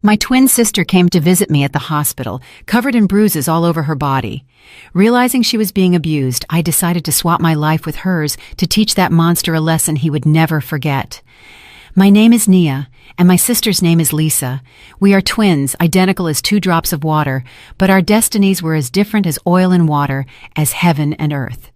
My twin sister came to visit me at the hospital, covered in bruises all over her body. Realizing she was being abused, I decided to swap my life with hers to teach that monster a lesson he would never forget. My name is Nia, and my sister's name is Lisa. We are twins, identical as 2 drops of water, but our destinies were as different as oil and water, as heaven and earth.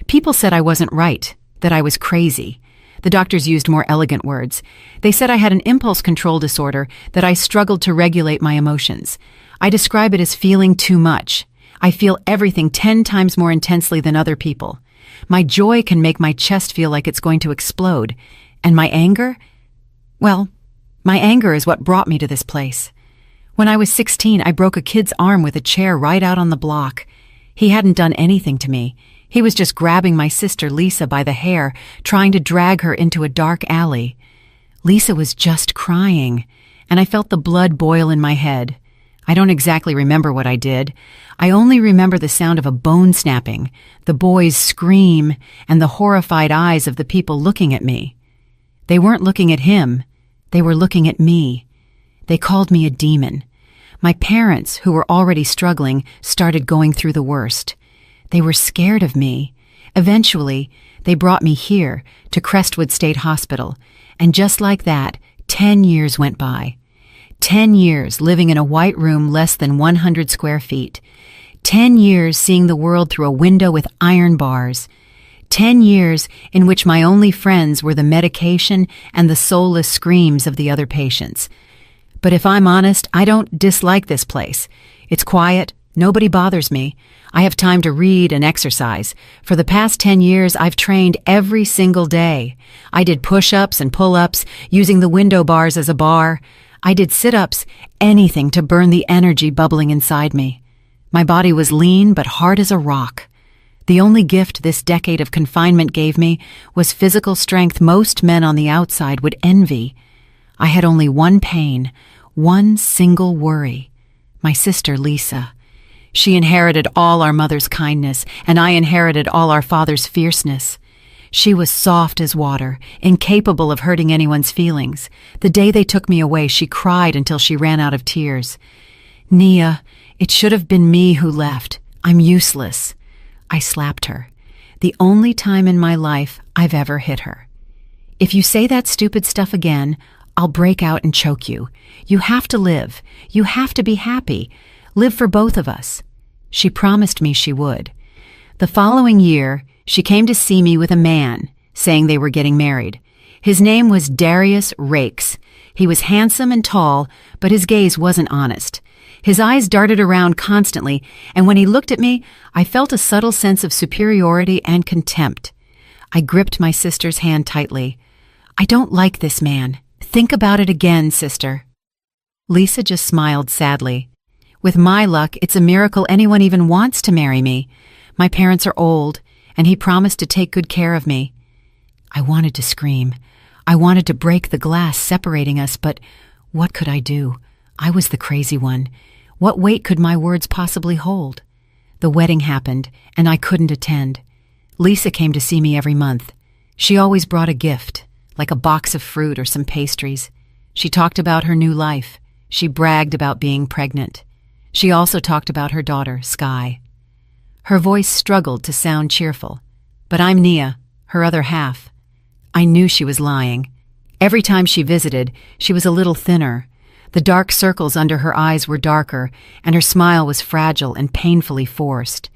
People said I wasn't right, that I was crazy. The doctors used more elegant words. They said I had an impulse control disorder, that I struggled to regulate my emotions. I describe it as feeling too much. I feel everything 10 times more intensely than other people. My joy can make my chest feel like it's going to explode. And my anger? Well, my anger is what brought me to this place. When I was 16, I broke a kid's arm with a chair right out on the block. He hadn't done anything to me. He was just grabbing my sister Lisa by the hair, trying to drag her into a dark alley. Lisa was just crying, and I felt the blood boil in my head. I don't exactly remember what I did. I only remember the sound of a bone snapping, the boy's scream, and the horrified eyes of the people looking at me. They weren't looking at him. They were looking at me. They called me a demon. My parents, who were already struggling, started going through the worst. They were scared of me. Eventually, they brought me here to Crestwood State Hospital, and just like that, 10 years went by. 10 years living in a white room less than 100 square feet. 10 years seeing the world through a window with iron bars. 10 years in which my only friends were the medication and the soulless screams of the other patients. But if I'm honest, I don't dislike this place. It's quiet. Nobody bothers me. I have time to read and exercise. For the past 10 years, I've trained every single day. I did push-ups and pull-ups, using the window bars as a bar. I did sit-ups, anything to burn the energy bubbling inside me. My body was lean but hard as a rock. The only gift this decade of confinement gave me was physical strength most men on the outside would envy. I had only one pain, one single worry. My sister, Lisa. She inherited all our mother's kindness, and I inherited all our father's fierceness. She was soft as water, incapable of hurting anyone's feelings. The day they took me away, she cried until she ran out of tears. Nia, it should have been me who left. I'm useless. I slapped her. The only time in my life I've ever hit her. If you say that stupid stuff again, I'll break out and choke you. You have to live. You have to be happy. Live for both of us. She promised me she would. The following year, she came to see me with a man, saying they were getting married. His name was Darius Rakes. He was handsome and tall, but his gaze wasn't honest. His eyes darted around constantly, and when he looked at me, I felt a subtle sense of superiority and contempt. I gripped my sister's hand tightly. I don't like this man. Think about it again, sister. Lisa just smiled sadly. With my luck, it's a miracle anyone even wants to marry me. My parents are old, and he promised to take good care of me. I wanted to scream. I wanted to break the glass separating us, but what could I do? I was the crazy one. What weight could my words possibly hold? The wedding happened, and I couldn't attend. Lisa came to see me every month. She always brought a gift, like a box of fruit or some pastries. She talked about her new life. She bragged about being pregnant. She also talked about her daughter, Sky. Her voice struggled to sound cheerful. But I'm Nia, her other half. I knew she was lying. Every time she visited, she was a little thinner. The dark circles under her eyes were darker, and her smile was fragile and painfully forced.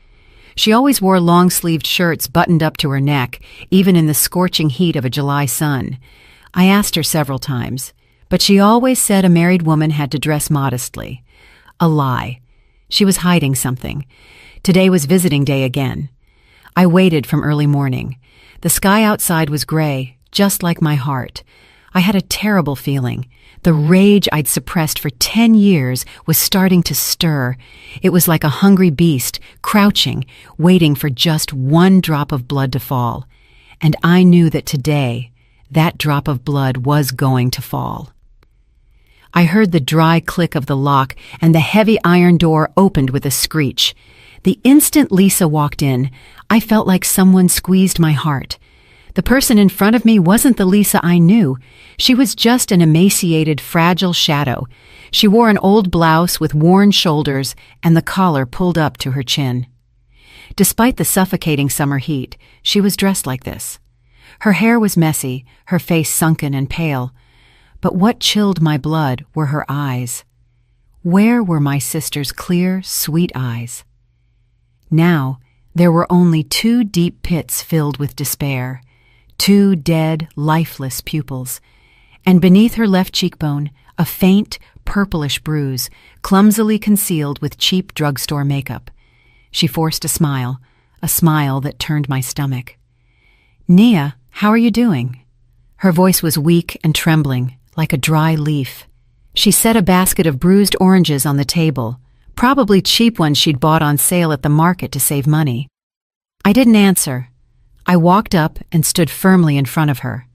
She always wore long-sleeved shirts buttoned up to her neck, even in the scorching heat of a July sun. I asked her several times, but she always said a married woman had to dress modestly. A lie. She was hiding something. Today was visiting day again. I waited from early morning. The sky outside was gray, just like my heart. I had a terrible feeling. The rage I'd suppressed for 10 years was starting to stir. It was like a hungry beast, crouching, waiting for just one drop of blood to fall. And I knew that today, that drop of blood was going to fall. I heard the dry click of the lock, and the heavy iron door opened with a screech. The instant Lisa walked in, I felt like someone squeezed my heart. The person in front of me wasn't the Lisa I knew. She was just an emaciated, fragile shadow. She wore an old blouse with worn shoulders and the collar pulled up to her chin. Despite the suffocating summer heat, she was dressed like this. Her hair was messy, her face sunken and pale. But what chilled my blood were her eyes. Where were my sister's clear, sweet eyes? Now, there were only 2 deep pits filled with despair, 2 dead, lifeless pupils, and beneath her left cheekbone, a faint, purplish bruise, clumsily concealed with cheap drugstore makeup. She forced a smile that turned my stomach. "Nia, how are you doing?" Her voice was weak and trembling, like a dry leaf. She set a basket of bruised oranges on the table, probably cheap ones she'd bought on sale at the market to save money. I didn't answer. I walked up and stood firmly in front of her.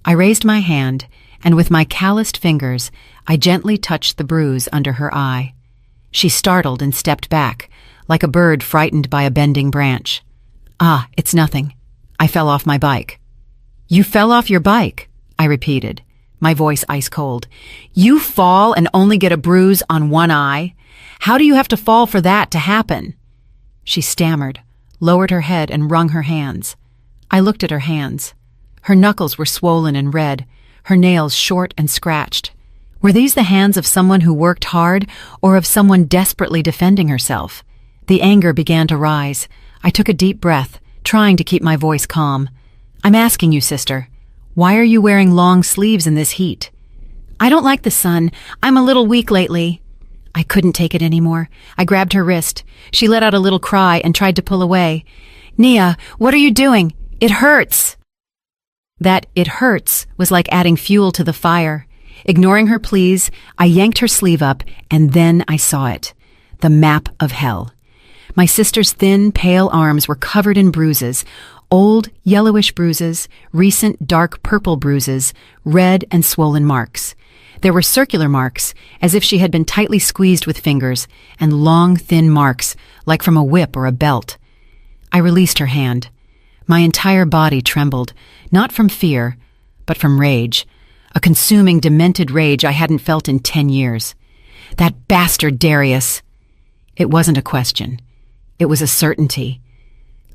I raised my hand, and with my calloused fingers, I gently touched the bruise under her eye. She startled and stepped back, like a bird frightened by a bending branch. "Ah, it's nothing. I fell off my bike." "You fell off your bike?" I repeated, my voice ice cold. "You fall and only get a bruise on one eye? How do you have to fall for that to happen?" She stammered, lowered her head and wrung her hands. I looked at her hands. Her knuckles were swollen and red, her nails short and scratched. Were these the hands of someone who worked hard or of someone desperately defending herself? The anger began to rise. I took a deep breath, trying to keep my voice calm. "I'm asking you, sister, why are you wearing long sleeves in this heat?" "I don't like the sun. I'm a little weak lately." I couldn't take it anymore. I grabbed her wrist. She let out a little cry and tried to pull away. "Nia, what are you doing? It hurts." That "it hurts" was like adding fuel to the fire. Ignoring her pleas, I yanked her sleeve up, and then I saw it. The map of hell. My sister's thin, pale arms were covered in bruises, old, yellowish bruises, recent dark purple bruises, red and swollen marks. There were circular marks, as if she had been tightly squeezed with fingers, and long, thin marks, like from a whip or a belt. I released her hand. My entire body trembled, not from fear, but from rage, a consuming, demented rage I hadn't felt in 10 years. That bastard Darius! It wasn't a question. It was a certainty.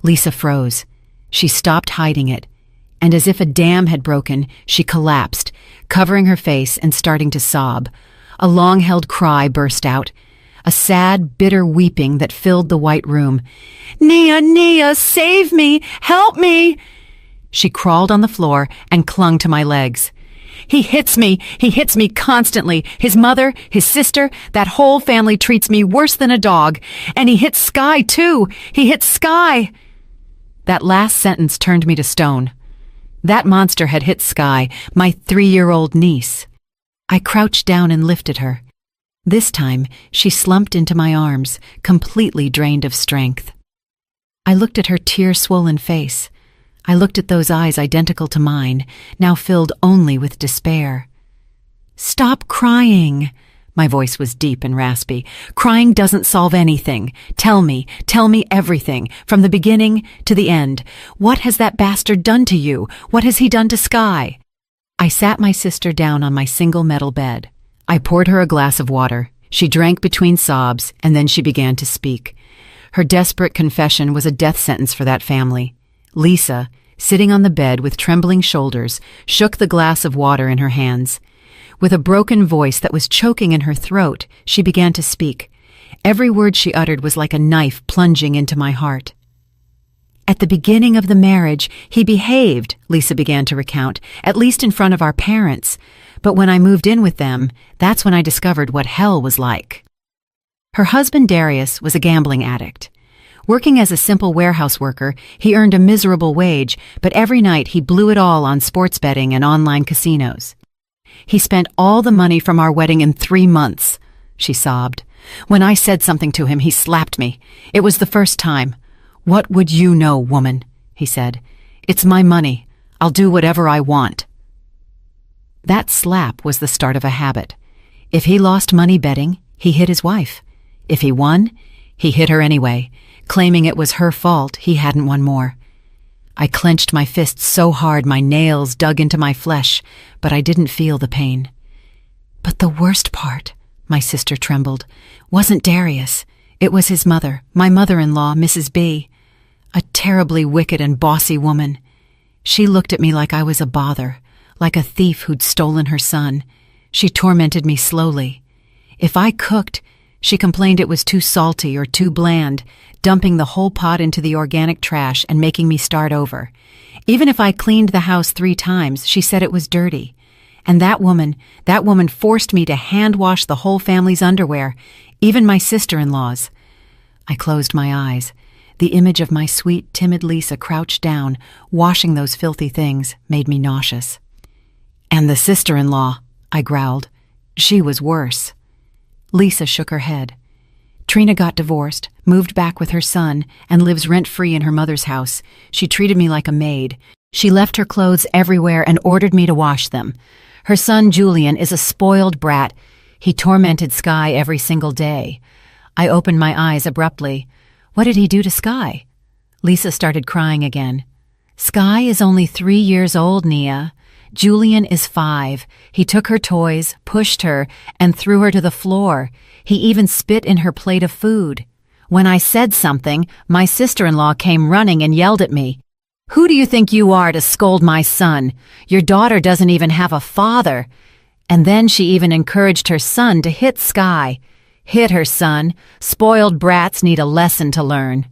Lisa froze. She stopped hiding it, and as if a dam had broken, she collapsed, covering her face and starting to sob. A long-held cry burst out, a sad, bitter weeping that filled the white room. "Nia, Nia, save me! Help me!" She crawled on the floor and clung to my legs. He hits me constantly. His mother, his sister, that whole family treats me worse than a dog. And he hits Sky, too. He hits Sky." That last sentence turned me to stone. That monster had hit Sky, my 3-year-old niece. I crouched down and lifted her. This time, she slumped into my arms, completely drained of strength. I looked at her tear-swollen face. I looked at those eyes identical to mine, now filled only with despair. "Stop crying." My voice was deep and raspy. "Crying doesn't solve anything. Tell me everything, from the beginning to the end. What has that bastard done to you? What has he done to Sky?" I sat my sister down on my single metal bed. I poured her a glass of water. She drank between sobs, and then she began to speak. Her desperate confession was a death sentence for that family. Lisa, sitting on the bed with trembling shoulders, shook the glass of water in her hands. With a broken voice that was choking in her throat, she began to speak. Every word she uttered was like a knife plunging into my heart. "At the beginning of the marriage, he behaved," Lisa began to recount, "at least in front of our parents. But when I moved in with them, that's when I discovered what hell was like." Her husband Darius was a gambling addict. Working as a simple warehouse worker, he earned a miserable wage, but every night he blew it all on sports betting and online casinos. "He spent all the money from our wedding in 3 months," she sobbed. "When I said something to him, he slapped me. It was the first time. 'What would you know, woman?' he said. 'It's my money. I'll do whatever I want.'" That slap was the start of a habit. If he lost money betting, he hit his wife. If he won, he hit her anyway, claiming it was her fault he hadn't won more. I clenched my fists so hard my nails dug into my flesh, but I didn't feel the pain. But the worst part, my sister trembled, wasn't Darius. It was his mother, my mother-in-law, Mrs. B. A terribly wicked and bossy woman. She looked at me like I was a bother, like a thief who'd stolen her son. She tormented me slowly. If I cooked, she complained it was too salty or too bland, dumping the whole pot into the organic trash and making me start over. Even if I cleaned the house 3 times, she said it was dirty. And that woman forced me to hand wash the whole family's underwear, even my sister-in-law's. I closed my eyes. The image of my sweet, timid Lisa crouched down, washing those filthy things, made me nauseous. And the sister-in-law, I growled. She was worse. Lisa shook her head. Trina got divorced, moved back with her son, and lives rent-free in her mother's house. She treated me like a maid. She left her clothes everywhere and ordered me to wash them. Her son, Julian, is a spoiled brat. He tormented Sky every single day. I opened my eyes abruptly. What did he do to Sky? Lisa started crying again. Sky is only 3 years old, Nia. Julian is 5. He took her toys, pushed her, and threw her to the floor. He even spit in her plate of food. When I said something, my sister-in-law came running and yelled at me. Who do you think you are to scold my son? Your daughter doesn't even have a father. And then she even encouraged her son to hit Sky. Hit her son. Spoiled brats need a lesson to learn.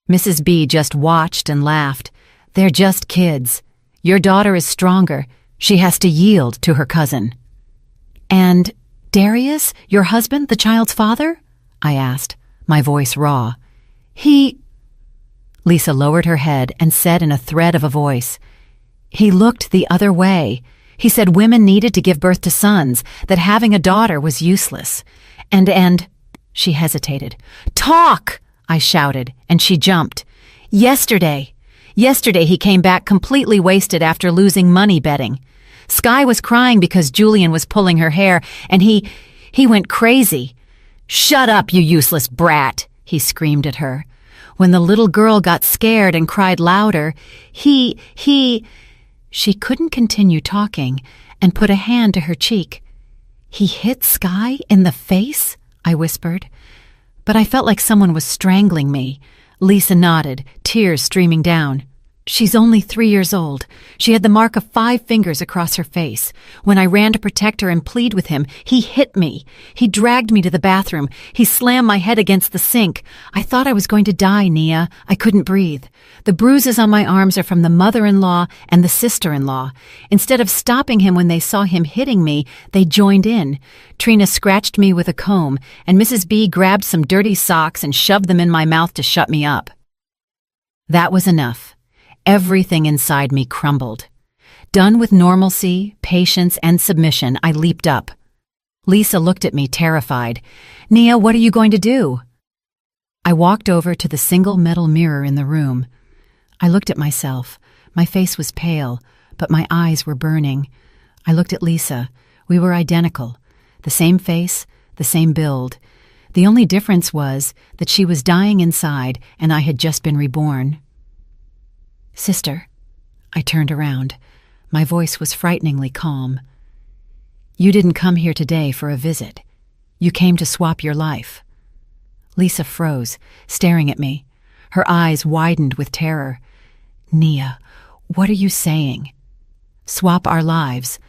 Mrs. B just watched and laughed. They're just kids. Your daughter is stronger. She has to yield to her cousin. And Darius, your husband, the child's father? I asked, my voice raw. Lisa lowered her head and said in a thread of a voice, he looked the other way. He said women needed to give birth to sons, that having a daughter was useless. And she hesitated. Talk! I shouted, and she jumped. Yesterday he came back completely wasted after losing money betting. Sky was crying because Julian was pulling her hair, and he went crazy. Shut up, you useless brat, he screamed at her. When the little girl got scared and cried louder, She couldn't continue talking and put a hand to her cheek. He hit Sky in the face? I whispered. But I felt like someone was strangling me. Lisa nodded, tears streaming down. She's only 3 years old. She had the mark of 5 fingers across her face. When I ran to protect her and plead with him, he hit me. He dragged me to the bathroom. He slammed my head against the sink. I thought I was going to die, Nia. I couldn't breathe. The bruises on my arms are from the mother-in-law and the sister-in-law. Instead of stopping him when they saw him hitting me, they joined in. Trina scratched me with a comb, and Mrs. B grabbed some dirty socks and shoved them in my mouth to shut me up. That was enough. Everything inside me crumbled. Done with normalcy, patience, and submission, I leaped up. Lisa looked at me, terrified. Nia, what are you going to do? I walked over to the single metal mirror in the room. I looked at myself. My face was pale, but my eyes were burning. I looked at Lisa. We were identical. The same face, the same build. The only difference was that she was dying inside and I had just been reborn. Sister, I turned around. My voice was frighteningly calm. You didn't come here today for a visit. You came to swap your life. Lisa froze, staring at me. Her eyes widened with terror. Nia, what are you saying? Swap our lives.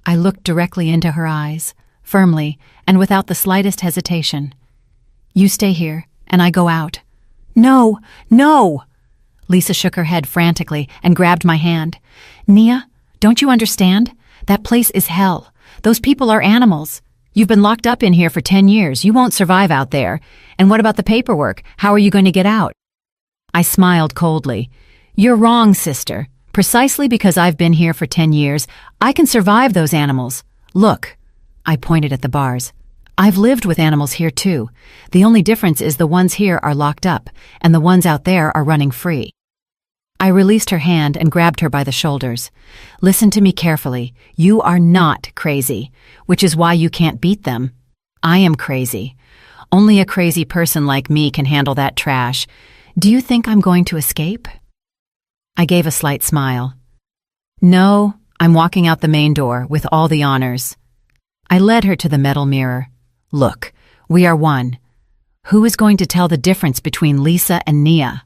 I looked directly into her eyes, firmly and without the slightest hesitation. You stay here, and I go out. No, no! Lisa shook her head frantically and grabbed my hand. Nia, don't you understand? That place is hell. Those people are animals. You've been locked up in here for 10 years. You won't survive out there. And what about the paperwork? How are you going to get out? I smiled coldly. You're wrong, sister. Precisely because I've been here for 10 years, I can survive those animals. Look, I pointed at the bars. I've lived with animals here too. The only difference is the ones here are locked up, and the ones out there are running free. I released her hand and grabbed her by the shoulders. Listen to me carefully. You are not crazy, which is why you can't beat them. I am crazy. Only a crazy person like me can handle that trash. Do you think I'm going to escape? I gave a slight smile. No, I'm walking out the main door with all the honors. I led her to the metal mirror. Look, we are one. Who is going to tell the difference between Lisa and Nia?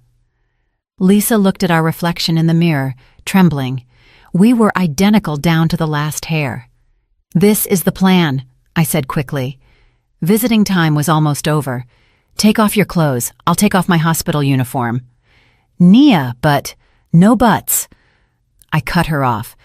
Lisa looked at our reflection in the mirror, trembling. We were identical down to the last hair. This is the plan, I said quickly. Visiting time was almost over. Take off your clothes. I'll take off my hospital uniform. Nia, but no buts. I cut her off.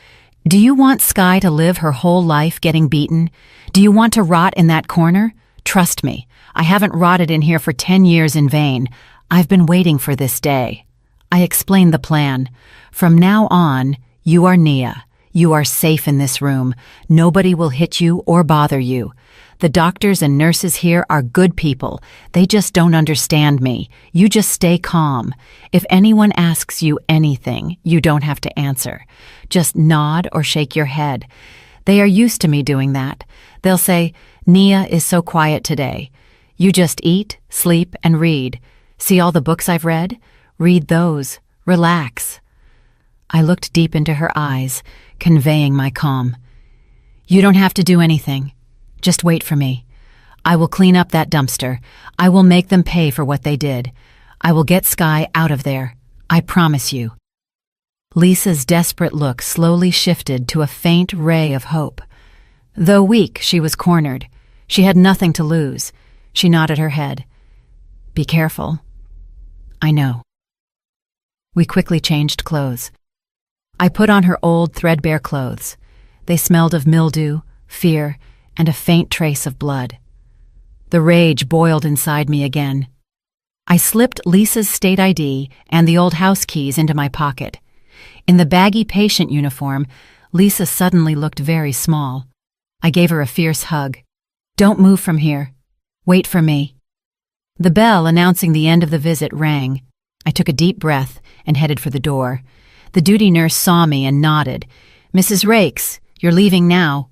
Do you want Sky to live her whole life getting beaten? Do you want to rot in that corner? Trust me, I haven't rotted in here for 10 years in vain. I've been waiting for this day. I explained the plan. From now on, you are Nia. You are safe in this room. Nobody will hit you or bother you. The doctors and nurses here are good people. They just don't understand me. You just stay calm. If anyone asks you anything, you don't have to answer. Just nod or shake your head. They are used to me doing that. They'll say, Nia is so quiet today. You just eat, sleep, and read. See all the books I've read? Read those. Relax. I looked deep into her eyes, conveying my calm. You don't have to do anything. Just wait for me. I will clean up that dumpster. I will make them pay for what they did. I will get Sky out of there. I promise you. Lisa's desperate look slowly shifted to a faint ray of hope. Though weak, she was cornered. She had nothing to lose. She nodded her head. Be careful. I know. We quickly changed clothes. I put on her old, threadbare clothes. They smelled of mildew, fear, and a faint trace of blood. The rage boiled inside me again. I slipped Lisa's state ID and the old house keys into my pocket. In the baggy patient uniform, Lisa suddenly looked very small. I gave her a fierce hug. Don't move from here. Wait for me. The bell announcing the end of the visit rang. I took a deep breath and headed for the door. The duty nurse saw me and nodded. Mrs. Rakes, you're leaving now.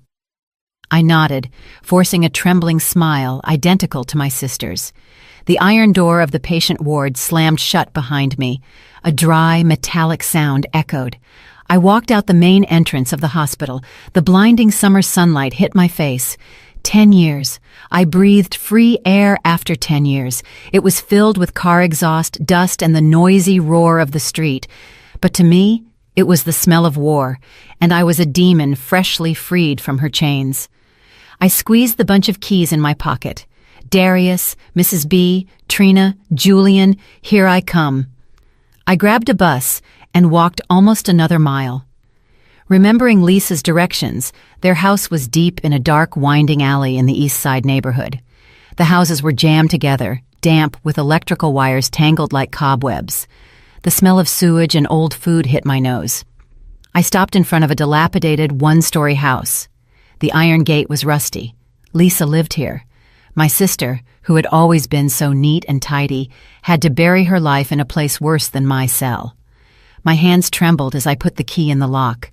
I nodded, forcing a trembling smile identical to my sister's. The iron door of the patient ward slammed shut behind me. A dry, metallic sound echoed. I walked out the main entrance of the hospital. The blinding summer sunlight hit my face. 10 years. I breathed free air after 10 years. It was filled with car exhaust, dust, and the noisy roar of the street. But to me, it was the smell of war, and I was a demon freshly freed from her chains. I squeezed the bunch of keys in my pocket. Darius, Mrs. B, Trina, Julian, here I come. I grabbed a bus and walked almost another mile. Remembering Lisa's directions, their house was deep in a dark, winding alley in the East Side neighborhood. The houses were jammed together, damp with electrical wires tangled like cobwebs. The smell of sewage and old food hit my nose. I stopped in front of a dilapidated one-story house. The iron gate was rusty. Lisa lived here. My sister, who had always been so neat and tidy, had to bury her life in a place worse than my cell. My hands trembled as I put the key in the lock.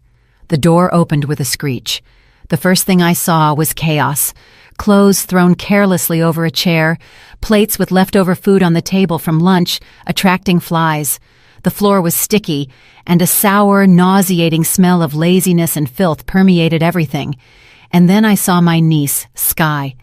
The door opened with a screech. The first thing I saw was chaos. Clothes thrown carelessly over a chair, plates with leftover food on the table from lunch, attracting flies. The floor was sticky, and a sour, nauseating smell of laziness and filth permeated everything. And then I saw my niece, Sky.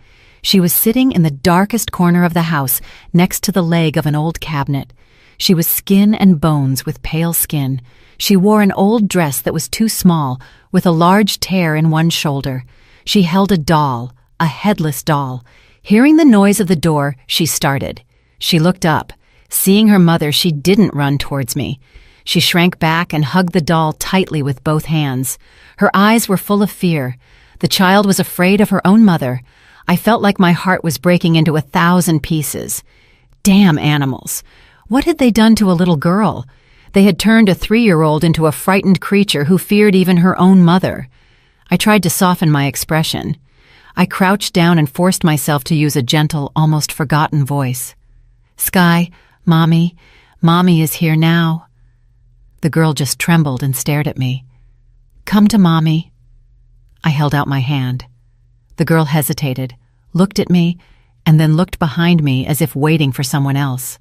She was sitting in the darkest corner of the house, next to the leg of an old cabinet. She was skin and bones with pale skin. She wore an old dress that was too small, with a large tear in one shoulder. She held a doll, a headless doll. Hearing the noise of the door, she started. She looked up. Seeing her mother, she didn't run towards me. She shrank back and hugged the doll tightly with both hands. Her eyes were full of fear. The child was afraid of her own mother. I felt like my heart was breaking into 1,000 pieces. Damn animals. What had they done to a little girl? They had turned a 3-year-old into a frightened creature who feared even her own mother. I tried to soften my expression. I crouched down and forced myself to use a gentle, almost forgotten voice. Sky, Mommy is here now. The girl just trembled and stared at me. Come to Mommy. I held out my hand. The girl hesitated, looked at me, and then looked behind me as if waiting for someone else.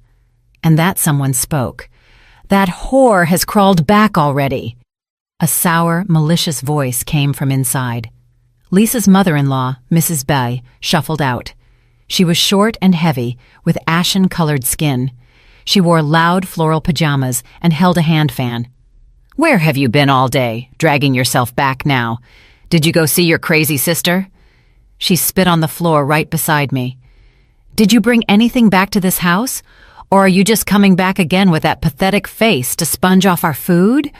And that someone spoke. That whore has crawled back already. A sour, malicious voice came from inside. Lisa's mother-in-law, Mrs. Bay, shuffled out. She was short and heavy, with ashen-colored skin. She wore loud floral pajamas and held a hand fan. "Where have you been all day, dragging yourself back now? Did you go see your crazy sister?" She spit on the floor right beside me. "Did you bring anything back to this house? Or are you just coming back again with that pathetic face to sponge off our food?"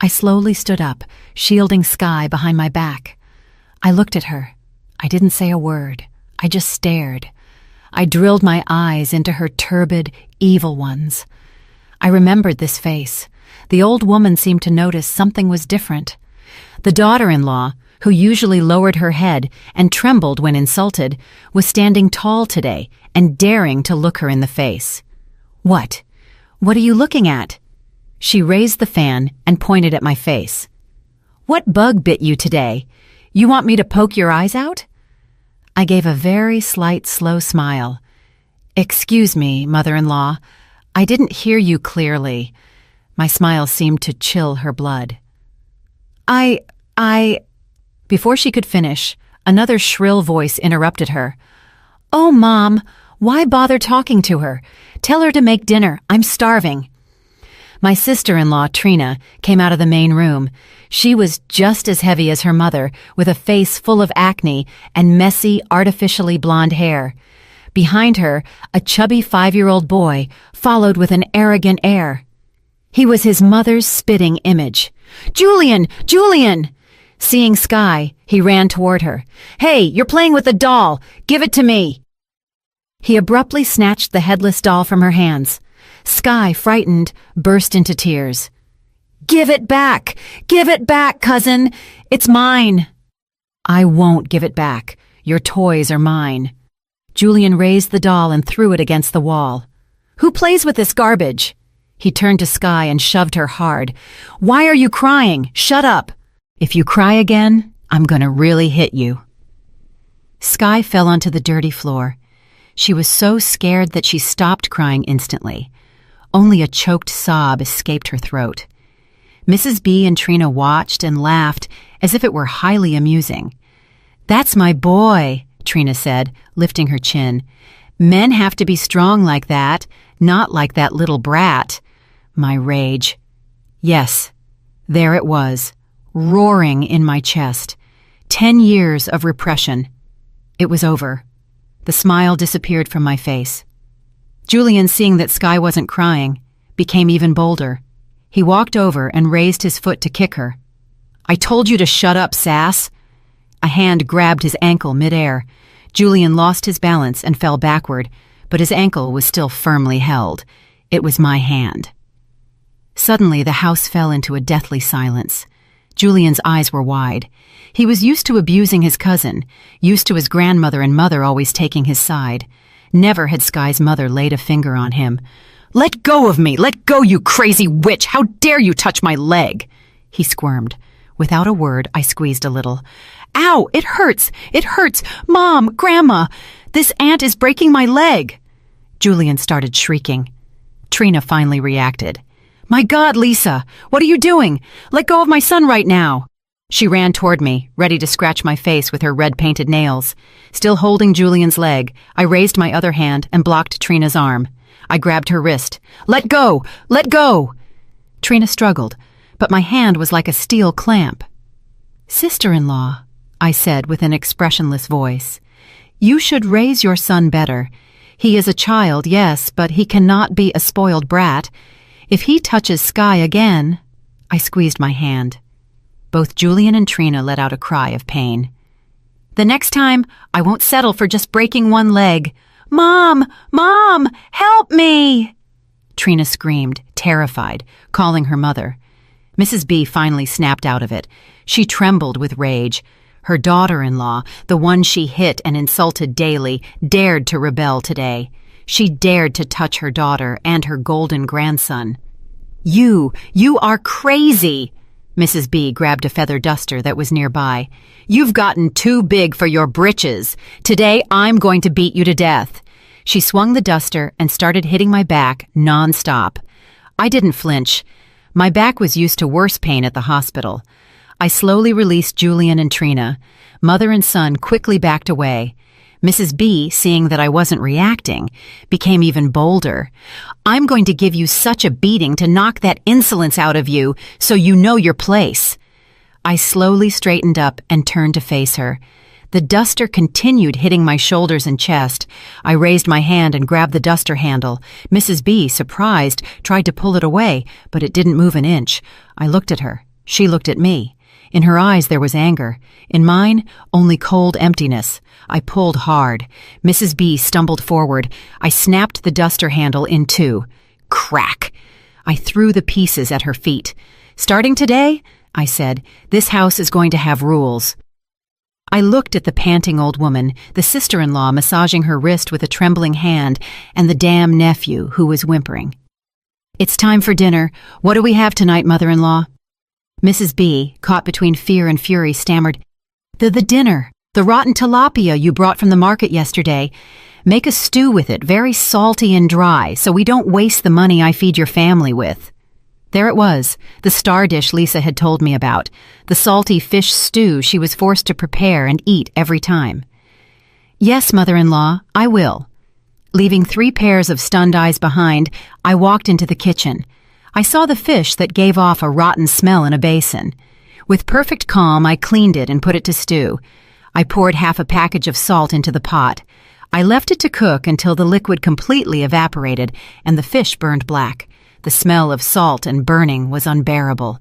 I slowly stood up, shielding Sky behind my back. I looked at her. I didn't say a word. I just stared. I drilled my eyes into her turbid, evil ones. I remembered this face. The old woman seemed to notice something was different. The daughter-in-law, who usually lowered her head and trembled when insulted, was standing tall today and daring to look her in the face. "What? What are you looking at?" She raised the fan and pointed at my face. "What bug bit you today? You want me to poke your eyes out?" I gave a very slight, slow smile. "Excuse me, mother-in-law. I didn't hear you clearly." My smile seemed to chill her blood. I... Before she could finish, another shrill voice interrupted her. "Oh, Mom, why bother talking to her? Tell her to make dinner. I'm starving." My sister-in-law, Trina, came out of the main room. She was just as heavy as her mother, with a face full of acne and messy, artificially blonde hair. Behind her, a chubby 5-year-old boy followed with an arrogant air. He was his mother's spitting image. "Julian! Julian!" Seeing Sky, he ran toward her. "Hey, you're playing with a doll! Give it to me!" He abruptly snatched the headless doll from her hands. Sky, frightened, burst into tears. "Give it back! Give it back, cousin! It's mine!" "I won't give it back. Your toys are mine." Julian raised the doll and threw it against the wall. "Who plays with this garbage?" He turned to Sky and shoved her hard. "Why are you crying? Shut up! If you cry again, I'm gonna really hit you." Sky fell onto the dirty floor. She was so scared that she stopped crying instantly. Only a choked sob escaped her throat. Mrs. B and Trina watched and laughed as if it were highly amusing. "That's my boy," Trina said, lifting her chin. "Men have to be strong like that, not like that little brat." My rage. Yes, there it was, roaring in my chest. 10 years of repression. It was over. The smile disappeared from my face. Julian, seeing that Sky wasn't crying, became even bolder. He walked over and raised his foot to kick her. "I told you to shut up, sass!" A hand grabbed his ankle midair. Julian lost his balance and fell backward, but his ankle was still firmly held. It was my hand. Suddenly, the house fell into a deathly silence. Julian's eyes were wide. He was used to abusing his cousin, used to his grandmother and mother always taking his side. Never had Sky's mother laid a finger on him. "Let go of me! Let go, you crazy witch! How dare you touch my leg!" He squirmed. Without a word, I squeezed a little. "Ow! It hurts! It hurts! Mom! Grandma! This ant is breaking my leg!" Julian started shrieking. Trina finally reacted. "My God, Lisa! What are you doing? Let go of my son right now!" She ran toward me, ready to scratch my face with her red-painted nails. Still holding Julian's leg, I raised my other hand and blocked Trina's arm. I grabbed her wrist. "Let go! Let go!" Trina struggled, but my hand was like a steel clamp. "Sister-in-law," I said with an expressionless voice, "you should raise your son better. He is a child, yes, but he cannot be a spoiled brat. If he touches Sky again—" I squeezed my hand. Both Julian and Trina let out a cry of pain. "The next time, I won't settle for just breaking one leg. Mom! Mom! Help me!" Trina screamed, terrified, calling her mother. Mrs. B finally snapped out of it. She trembled with rage. Her daughter-in-law, the one she hit and insulted daily, dared to rebel today. She dared to touch her daughter and her golden grandson. You are crazy!" Mrs. B grabbed a feather duster that was nearby. "You've gotten too big for your britches. Today I'm going to beat you to death." She swung the duster and started hitting my back non-stop. I didn't flinch. My back was used to worse pain at the hospital. I slowly released Julian and Trina. Mother and son quickly backed away. Mrs. B, seeing that I wasn't reacting, became even bolder. "I'm going to give you such a beating to knock that insolence out of you so you know your place." I slowly straightened up and turned to face her. The duster continued hitting my shoulders and chest. I raised my hand and grabbed the duster handle. Mrs. B, surprised, tried to pull it away, but it didn't move an inch. I looked at her. She looked at me. In her eyes there was anger. In mine, only cold emptiness. I pulled hard. Mrs. B stumbled forward. I snapped the duster handle in two. Crack! I threw the pieces at her feet. "Starting today," I said, "this house is going to have rules." I looked at the panting old woman, the sister-in-law massaging her wrist with a trembling hand, and the damn nephew who was whimpering. "It's time for dinner. What do we have tonight, mother-in-law?" Mrs. B, caught between fear and fury, stammered, The dinner. The rotten tilapia you brought from the market yesterday. Make a stew with it, very salty and dry, so we don't waste the money I feed your family with." There it was, the star dish Lisa had told me about, the salty fish stew she was forced to prepare and eat every time. "Yes, mother-in-law, I will." Leaving 3 pairs of stunned eyes behind, I walked into the kitchen. I saw the fish that gave off a rotten smell in a basin. With perfect calm, I cleaned it and put it to stew. I poured half a package of salt into the pot. I left it to cook until the liquid completely evaporated and the fish burned black. The smell of salt and burning was unbearable.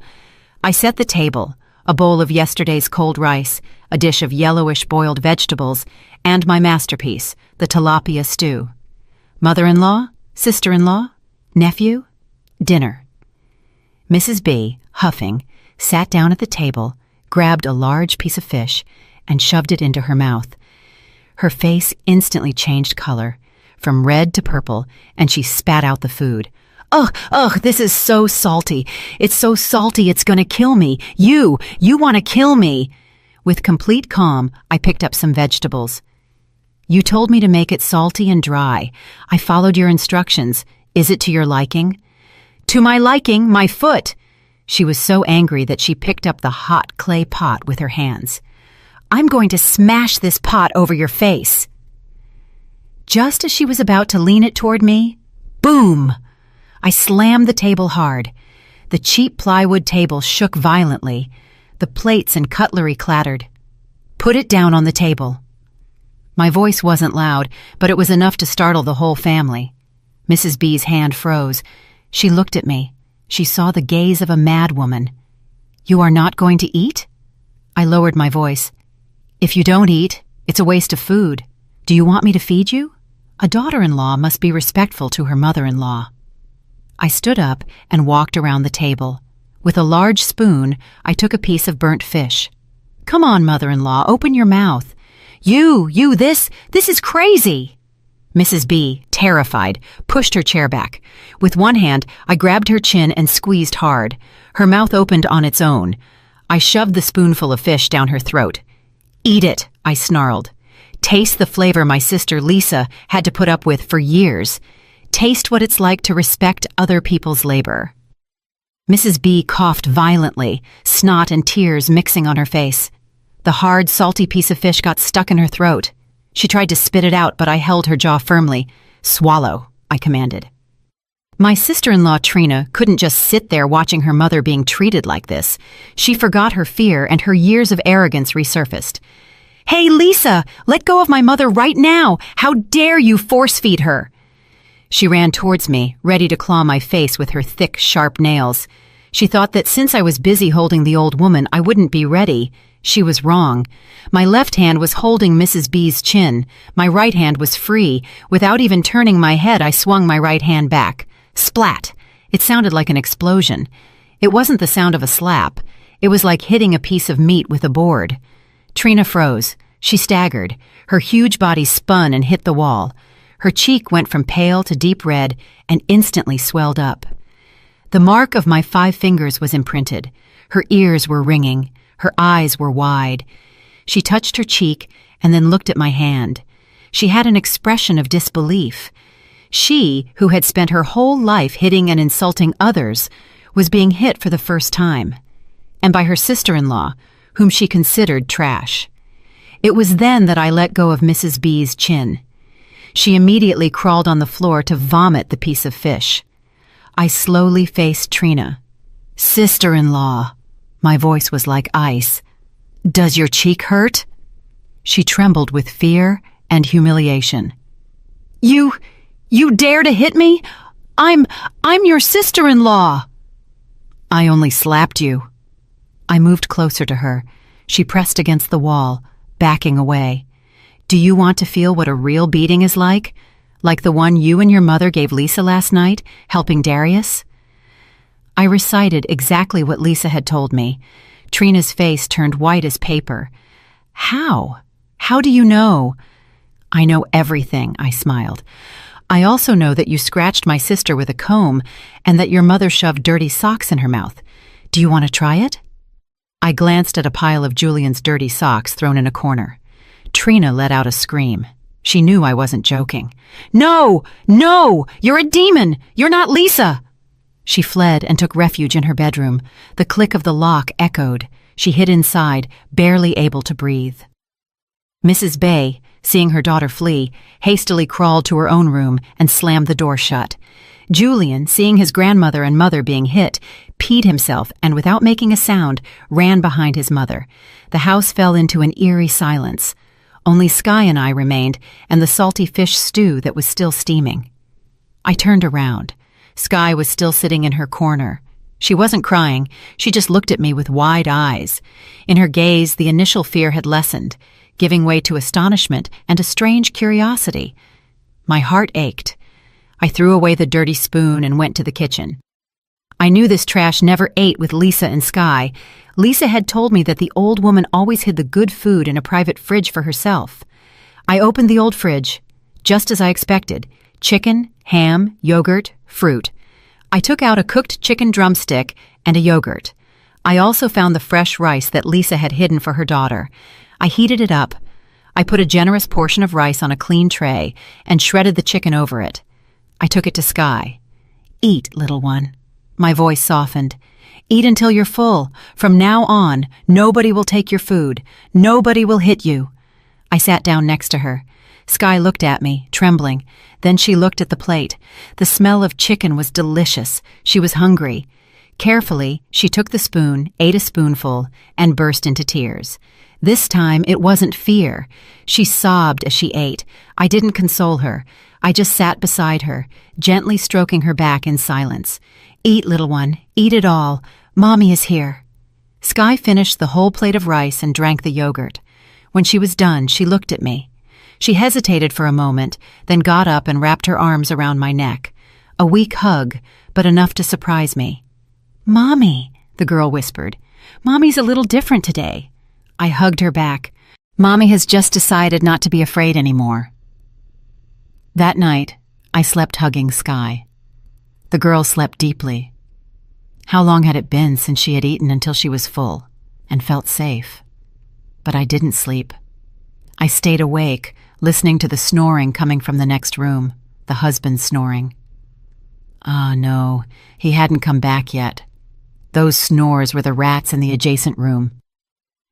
I set the table, a bowl of yesterday's cold rice, a dish of yellowish boiled vegetables, and my masterpiece, the tilapia stew. Mother-in-law, sister-in-law, nephew, dinner. Mrs. B, huffing, sat down at the table, grabbed a large piece of fish, and shoved it into her mouth. Her face instantly changed color, from red to purple, and she spat out the food. Ugh, this is so salty. It's so salty it's gonna kill me. You want to kill me." With complete calm, I picked up some vegetables. "You told me to make it salty and dry. I followed your instructions. Is it to your liking?" "To my liking, my foot." She was so angry that she picked up the hot clay pot with her hands. "I'm going to smash this pot over your face." Just as she was about to lean it toward me, boom! I slammed the table hard. The cheap plywood table shook violently. The plates and cutlery clattered. "Put it down on the table." My voice wasn't loud, but it was enough to startle the whole family. Mrs. B's hand froze. She looked at me. She saw the gaze of a mad woman. "You are not going to eat?" I lowered my voice. "If you don't eat, it's a waste of food. Do you want me to feed you?" A daughter-in-law must be respectful to her mother-in-law. I stood up and walked around the table. With a large spoon, I took a piece of burnt fish. "Come on, mother-in-law, open your mouth." This is crazy." Mrs. B, terrified, pushed her chair back. With one hand, I grabbed her chin and squeezed hard. Her mouth opened on its own. I shoved the spoonful of fish down her throat. "Eat it," I snarled. "Taste the flavor my sister Lisa had to put up with for years. Taste what it's like to respect other people's labor." Mrs. B coughed violently, snot and tears mixing on her face. The hard, salty piece of fish got stuck in her throat. She tried to spit it out, but I held her jaw firmly. "Swallow," I commanded. My sister-in-law Trina couldn't just sit there watching her mother being treated like this. She forgot her fear and her years of arrogance resurfaced. "Hey, Lisa, let go of my mother right now! How dare you force-feed her!" She ran towards me, ready to claw my face with her thick, sharp nails. She thought that since I was busy holding the old woman, I wouldn't be ready. She was wrong. My left hand was holding Mrs. B's chin. My right hand was free. Without even turning my head, I swung my right hand back. Splat! It sounded like an explosion. It wasn't the sound of a slap. It was like hitting a piece of meat with a board. Trina froze. She staggered. Her huge body spun and hit the wall. Her cheek went from pale to deep red and instantly swelled up. The mark of my 5 fingers was imprinted. Her ears were ringing. Her eyes were wide. She touched her cheek and then looked at my hand. She had an expression of disbelief. She, who had spent her whole life hitting and insulting others, was being hit for the first time, and by her sister-in-law, whom she considered trash. It was then that I let go of Mrs. B's chin. She immediately crawled on the floor to vomit the piece of fish. I slowly faced Trina. "Sister-in-law," my voice was like ice. "Does your cheek hurt?" She trembled with fear and humiliation. You dare to hit me? I'm your sister-in-law." "I only slapped you." I moved closer to her. She pressed against the wall, backing away. "Do you want to feel what a real beating is like? Like the one you and your mother gave Lisa last night, helping Darius?" I recited exactly what Lisa had told me. Trina's face turned white as paper. "How? How do you know?" "I know everything," I smiled. "I also know that you scratched my sister with a comb and that your mother shoved dirty socks in her mouth. Do you want to try it?" I glanced at a pile of Julian's dirty socks thrown in a corner. Trina let out a scream. She knew I wasn't joking. "No! No! You're a demon! You're not Lisa!" She fled and took refuge in her bedroom. The click of the lock echoed. She hid inside, barely able to breathe. Mrs. Bay, seeing her daughter flee, hastily crawled to her own room and slammed the door shut. Julian, seeing his grandmother and mother being hit, peed himself and, without making a sound, ran behind his mother. The house fell into an eerie silence. Only Skye and I remained, and the salty fish stew that was still steaming. I turned around. Skye was still sitting in her corner. She wasn't crying. She just looked at me with wide eyes. In her gaze, the initial fear had lessened, giving way to astonishment and a strange curiosity. My heart ached. I threw away the dirty spoon and went to the kitchen. I knew this trash never ate with Lisa and Skye. Lisa had told me that the old woman always hid the good food in a private fridge for herself. I opened the old fridge, just as I expected: chicken, ham, yogurt, fruit. I took out a cooked chicken drumstick and a yogurt. I also found the fresh rice that Lisa had hidden for her daughter. I heated it up. I put a generous portion of rice on a clean tray and shredded the chicken over it. I took it to Skye. "Eat, little one." My voice softened. "Eat until you're full. From now on, nobody will take your food. Nobody will hit you." I sat down next to her. Skye looked at me, trembling. Then she looked at the plate. The smell of chicken was delicious. She was hungry. Carefully, she took the spoon, ate a spoonful, and burst into tears. This time, it wasn't fear. She sobbed as she ate. I didn't console her. I just sat beside her, gently stroking her back in silence. "Eat, little one. Eat it all. Mommy is here." Skye finished the whole plate of rice and drank the yogurt. When she was done, she looked at me. She hesitated for a moment, then got up and wrapped her arms around my neck. A weak hug, but enough to surprise me. "Mommy," the girl whispered. "Mommy's a little different today." I hugged her back. "Mommy has just decided not to be afraid anymore." That night, I slept hugging Skye. The girl slept deeply. How long had it been since she had eaten until she was full and felt safe? But I didn't sleep. I stayed awake, listening to the snoring coming from the next room, the husband snoring. Ah, no, he hadn't come back yet. Those snores were the rats in the adjacent room.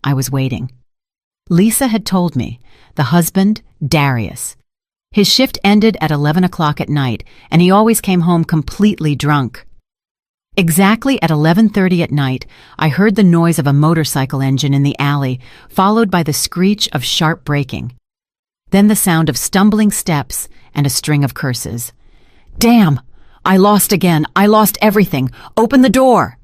I was waiting. Lisa had told me, the husband, Darius. His shift ended at 11 o'clock at night, and he always came home completely drunk. Exactly at 11:30 at night, I heard the noise of a motorcycle engine in the alley, followed by the screech of sharp braking. Then the sound of stumbling steps and a string of curses. "Damn! I lost again! I lost everything! Open the door!"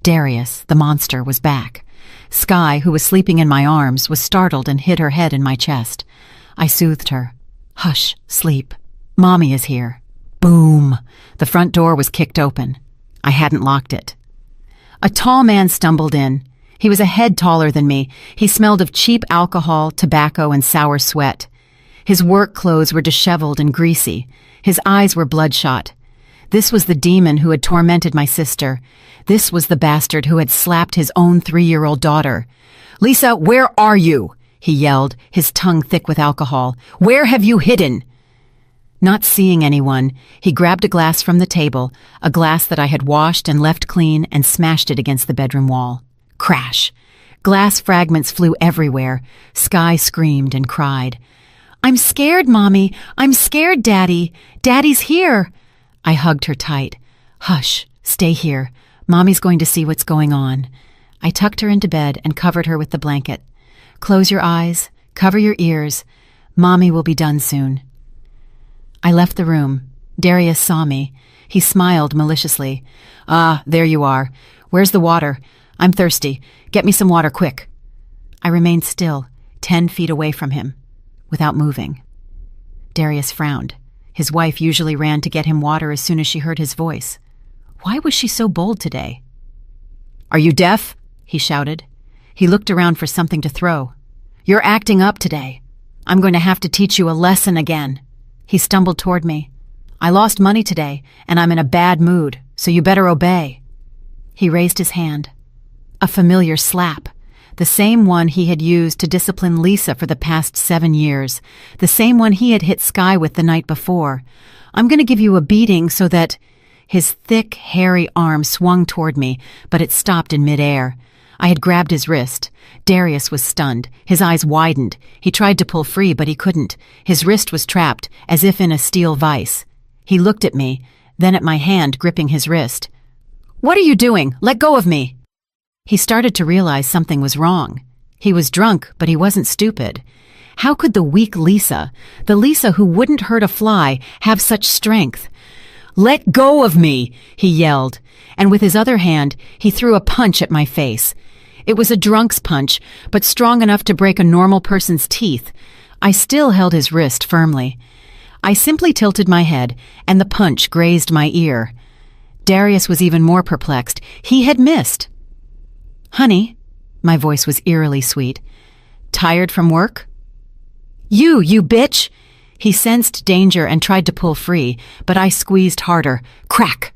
Darius, the monster, was back. Skye, who was sleeping in my arms, was startled and hid her head in my chest. I soothed her. "Hush, sleep. Mommy is here." Boom! The front door was kicked open. I hadn't locked it. A tall man stumbled in. He was a head taller than me. He smelled of cheap alcohol, tobacco, and sour sweat. His work clothes were disheveled and greasy. His eyes were bloodshot. This was the demon who had tormented my sister. This was the bastard who had slapped his own 3-year-old daughter. "Lisa, where are you?" he yelled, his tongue thick with alcohol. "Where have you hidden?" Not seeing anyone, he grabbed a glass from the table, a glass that I had washed and left clean, and smashed it against the bedroom wall. Crash! Glass fragments flew everywhere. Sky screamed and cried. "I'm scared, Mommy! I'm scared, Daddy! Daddy's here!" I hugged her tight. "Hush, stay here. Mommy's going to see what's going on." I tucked her into bed and covered her with the blanket. "Close your eyes, cover your ears. Mommy will be done soon." I left the room. Darius saw me. He smiled maliciously. "Ah, there you are. Where's the water? I'm thirsty. Get me some water, quick." I remained still, 10 feet away from him, without moving. Darius frowned. His wife usually ran to get him water as soon as she heard his voice. Why was she so bold today? "Are you deaf?" he shouted. He looked around for something to throw. "You're acting up today. I'm going to have to teach you a lesson again." He stumbled toward me. "I lost money today, and I'm in a bad mood, so you better obey." He raised his hand. A familiar slap. The same one he had used to discipline Lisa for the past 7 years. The same one he had hit Sky with the night before. "I'm going to give you a beating so that—" His thick, hairy arm swung toward me, but it stopped in midair. I had grabbed his wrist. Darius was stunned. His eyes widened. He tried to pull free, but he couldn't. His wrist was trapped, as if in a steel vise. He looked at me, then at my hand gripping his wrist. "What are you doing? Let go of me!" He started to realize something was wrong. He was drunk, but he wasn't stupid. How could the weak Lisa, the Lisa who wouldn't hurt a fly, have such strength? "Let go of me!" he yelled, and with his other hand, he threw a punch at my face. It was a drunk's punch, but strong enough to break a normal person's teeth. I still held his wrist firmly. I simply tilted my head, and the punch grazed my ear. Darius was even more perplexed. He had missed. "Honey," my voice was eerily sweet. "Tired from work?" You bitch!" He sensed danger and tried to pull free, but I squeezed harder. Crack!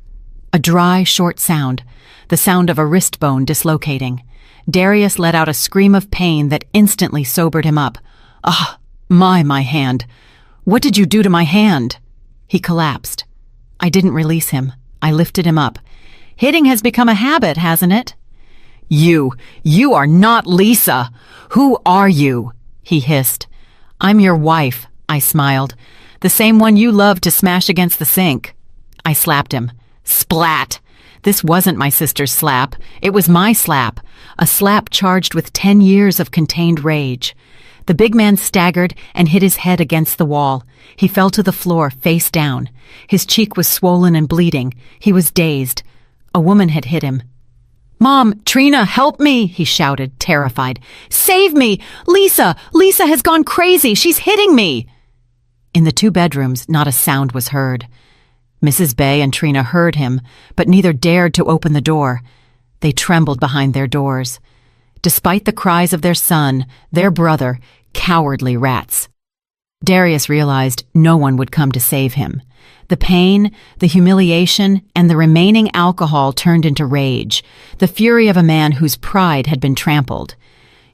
A dry, short sound. The sound of a wrist bone dislocating. Darius let out a scream of pain that instantly sobered him up. "Ah, my hand. What did you do to my hand?" He collapsed. I didn't release him. I lifted him up. "Hitting has become a habit, hasn't it?" You are not Lisa. Who are you?" he hissed. "I'm your wife," I smiled. "The same one you loved to smash against the sink." I slapped him. Splat! This wasn't my sister's slap. It was my slap. A slap charged with 10 years of contained rage. The big man staggered and hit his head against the wall. He fell to the floor, face down. His cheek was swollen and bleeding. He was dazed. A woman had hit him. "Mom, Trina, help me!" he shouted, terrified. "Save me! Lisa! Lisa has gone crazy! She's hitting me!" In the 2 bedrooms, not a sound was heard. Mrs. Bay and Trina heard him, but neither dared to open the door. They trembled behind their doors. Despite the cries of their son, their brother, cowardly rats. Darius realized no one would come to save him. The pain, the humiliation, and the remaining alcohol turned into rage, the fury of a man whose pride had been trampled.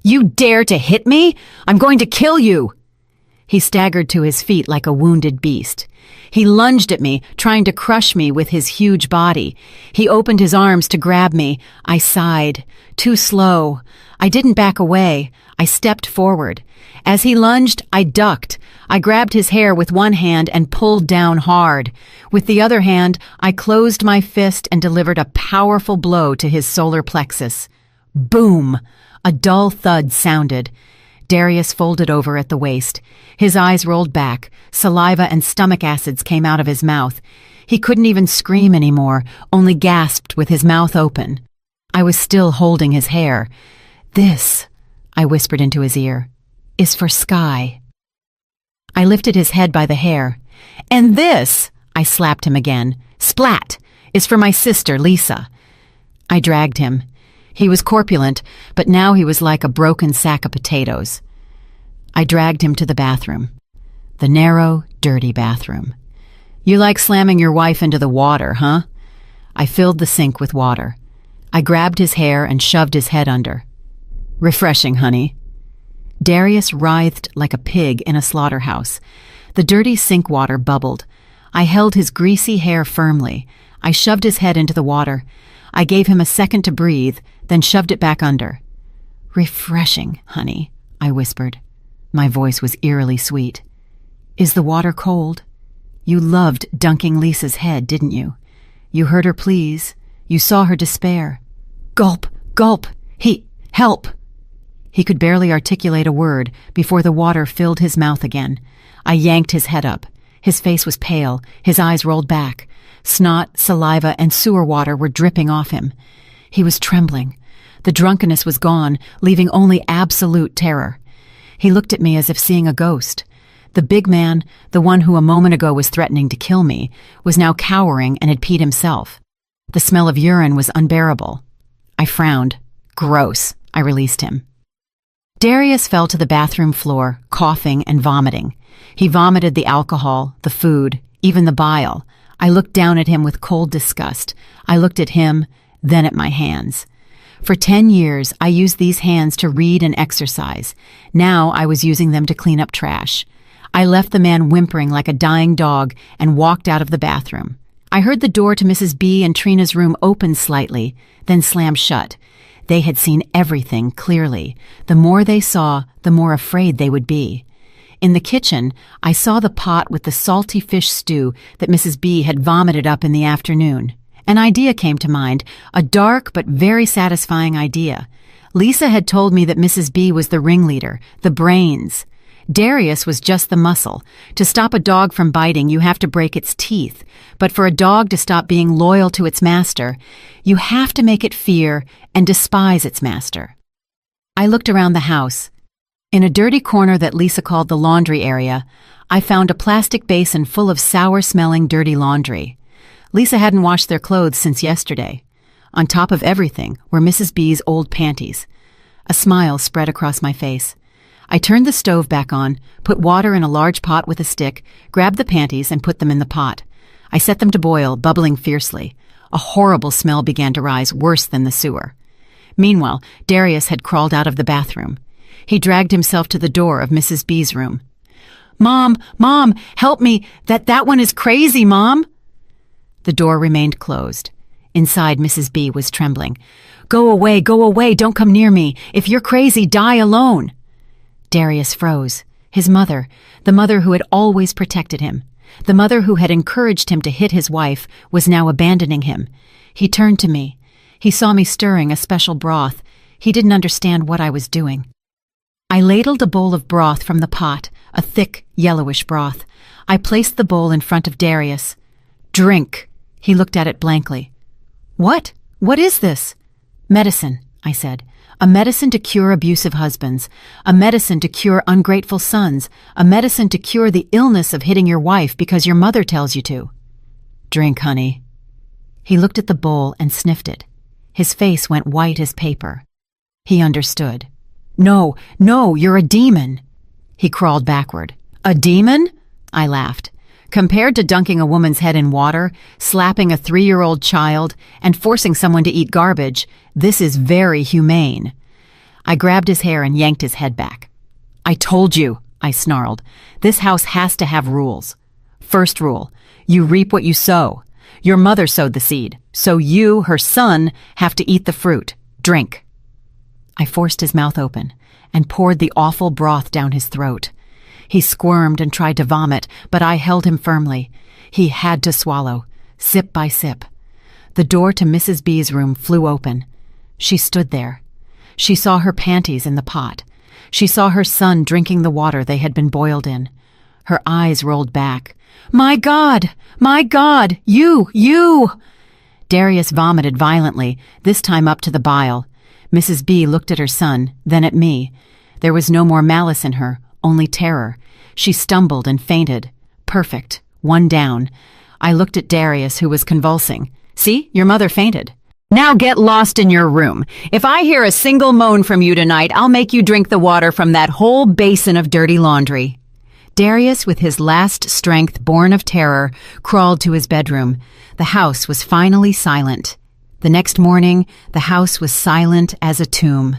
"You dare to hit me? I'm going to kill you!" He staggered to his feet like a wounded beast. He lunged at me, trying to crush me with his huge body. He opened his arms to grab me. I sighed. Too slow. I didn't back away. I stepped forward. As he lunged, I ducked. I grabbed his hair with one hand and pulled down hard. With the other hand, I closed my fist and delivered a powerful blow to his solar plexus. Boom! A dull thud sounded. Darius folded over at the waist. His eyes rolled back. Saliva and stomach acids came out of his mouth. He couldn't even scream anymore, only gasped with his mouth open. I was still holding his hair. "This," I whispered into his ear, "is for Sky." I lifted his head by the hair. "And this," I slapped him again, "splat, is for my sister, Lisa." I dragged him. He was corpulent, but now he was like a broken sack of potatoes. I dragged him to the bathroom. The narrow, dirty bathroom. "You like slamming your wife into the water, huh?" I filled the sink with water. I grabbed his hair and shoved his head under. "Refreshing, honey." Darius writhed like a pig in a slaughterhouse. The dirty sink water bubbled. I held his greasy hair firmly. I shoved his head into the water. I gave him a second to breathe, then shoved it back under. "Refreshing, honey," I whispered. My voice was eerily sweet. "Is the water cold? You loved dunking Lisa's head, didn't you? You heard her pleas. You saw her despair." Gulp, gulp. Help. He could barely articulate a word before the water filled his mouth again. I yanked his head up. His face was pale, his eyes rolled back. Snot, saliva, and sewer water were dripping off him. He was trembling. The drunkenness was gone, leaving only absolute terror. He looked at me as if seeing a ghost. The big man, the one who a moment ago was threatening to kill me, was now cowering and had peed himself. The smell of urine was unbearable. I frowned. "Gross." I released him. Darius fell to the bathroom floor, coughing and vomiting. He vomited the alcohol, the food, even the bile. I looked down at him with cold disgust. I looked at him, then at my hands. For 10 years, I used these hands to read and exercise. Now I was using them to clean up trash. I left the man whimpering like a dying dog and walked out of the bathroom. I heard the door to Mrs. B and Trina's room open slightly, then slam shut. They had seen everything clearly. The more they saw, the more afraid they would be. In the kitchen, I saw the pot with the salty fish stew that Mrs. B had vomited up in the afternoon. An idea came to mind, a dark but very satisfying idea. Lisa had told me that Mrs. B was the ringleader, the brains. Darius was just the muscle. To stop a dog from biting, you have to break its teeth. But for a dog to stop being loyal to its master, you have to make it fear and despise its master. I looked around the house. In a dirty corner that Lisa called the laundry area, I found a plastic basin full of sour-smelling dirty laundry. Lisa hadn't washed their clothes since yesterday. On top of everything were Mrs. B's old panties. A smile spread across my face. I turned the stove back on, put water in a large pot with a stick, grabbed the panties and put them in the pot. I set them to boil, bubbling fiercely. A horrible smell began to rise, worse than the sewer. Meanwhile, Darius had crawled out of the bathroom. He dragged himself to the door of Mrs. B's room. Mom, help me! That one is crazy, Mom!" The door remained closed. Inside, Mrs. B was trembling. Go away, don't come near me. If you're crazy, die alone." Darius froze. His mother, the mother who had always protected him, the mother who had encouraged him to hit his wife, was now abandoning him. He turned to me. He saw me stirring a special broth. He didn't understand what I was doing. I ladled a bowl of broth from the pot, a thick, yellowish broth. I placed the bowl in front of Darius. "Drink." He looked at it blankly. "What? What is this?" "Medicine," I said. "A medicine to cure abusive husbands. A medicine to cure ungrateful sons. A medicine to cure the illness of hitting your wife because your mother tells you to." "Drink, honey." He looked at the bowl and sniffed it. His face went white as paper. He understood. No, you're a demon." He crawled backward. "A demon?" I laughed. Compared to dunking a woman's head in water, slapping a 3-year-old child, and forcing someone to eat garbage, this is very humane. I grabbed his hair and yanked his head back. "I told you," I snarled. "This house has to have rules. First rule, you reap what you sow. Your mother sowed the seed, so you, her son, have to eat the fruit. Drink." I forced his mouth open and poured the awful broth down his throat. He squirmed and tried to vomit, but I held him firmly. He had to swallow, sip by sip. The door to Mrs. B's room flew open. She stood there. She saw her panties in the pot. She saw her son drinking the water they had been boiled in. Her eyes rolled back. My God! You! Darius vomited violently, this time up to the bile. Mrs. B looked at her son, then at me. There was no more malice in her, only terror. She stumbled and fainted. Perfect. One down. I looked at Darius, who was convulsing. "See, your mother fainted. Now get lost in your room. If I hear a single moan from you tonight, I'll make you drink the water from that whole basin of dirty laundry." Darius, with his last strength born of terror, crawled to his bedroom. The house was finally silent. The next morning, the house was silent as a tomb.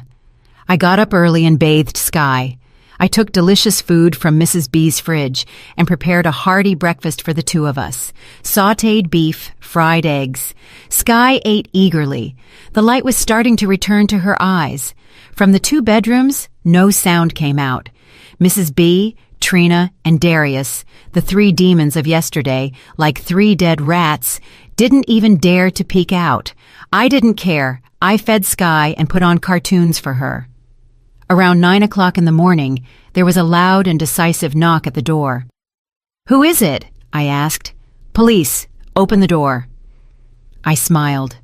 I got up early and bathed Sky. I took delicious food from Mrs. B's fridge and prepared a hearty breakfast for the two of us. Sautéed beef, fried eggs. Skye ate eagerly. The light was starting to return to her eyes. From the 2 bedrooms, no sound came out. Mrs. B, Trina, and Darius, the 3 demons of yesterday, like 3 dead rats, didn't even dare to peek out. I didn't care. I fed Skye and put on cartoons for her. Around 9 o'clock in the morning, there was a loud and decisive knock at the door. "Who is it?" I asked. "Police. Open the door." I smiled.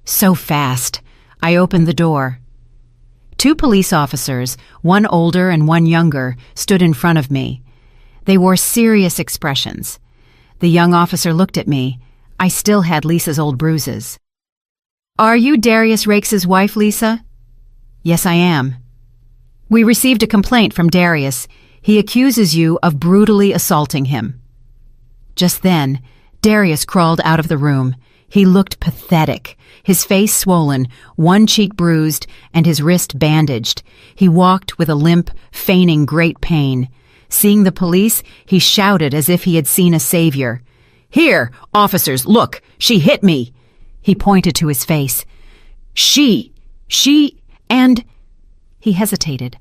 So fast. I opened the door. 2 police officers, one older and one younger, stood in front of me. They wore serious expressions. The young officer looked at me. I still had Lisa's old bruises. "Are you Darius Rakes' wife, Lisa?" "Yes, I am." "We received a complaint from Darius. He accuses you of brutally assaulting him." Just then, Darius crawled out of the room. He looked pathetic, his face swollen, one cheek bruised, and his wrist bandaged. He walked with a limp, feigning great pain. Seeing the police, he shouted as if he had seen a savior. "Here, officers, look! She hit me!" He pointed to his face. She, and... He hesitated,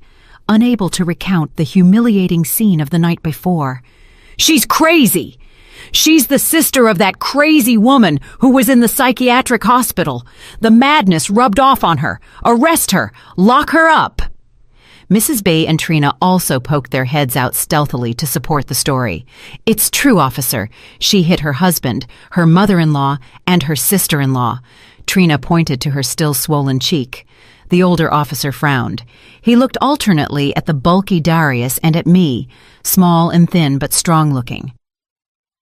unable to recount the humiliating scene of the night before. "She's crazy! She's the sister of that crazy woman who was in the psychiatric hospital. The madness rubbed off on her. Arrest her! Lock her up!" Mrs. B and Trina also poked their heads out stealthily to support the story. "It's true, officer. She hit her husband, her mother-in-law, and her sister-in-law." Trina pointed to her still swollen cheek. The older officer frowned. He looked alternately at the bulky Darius and at me, small and thin but strong-looking.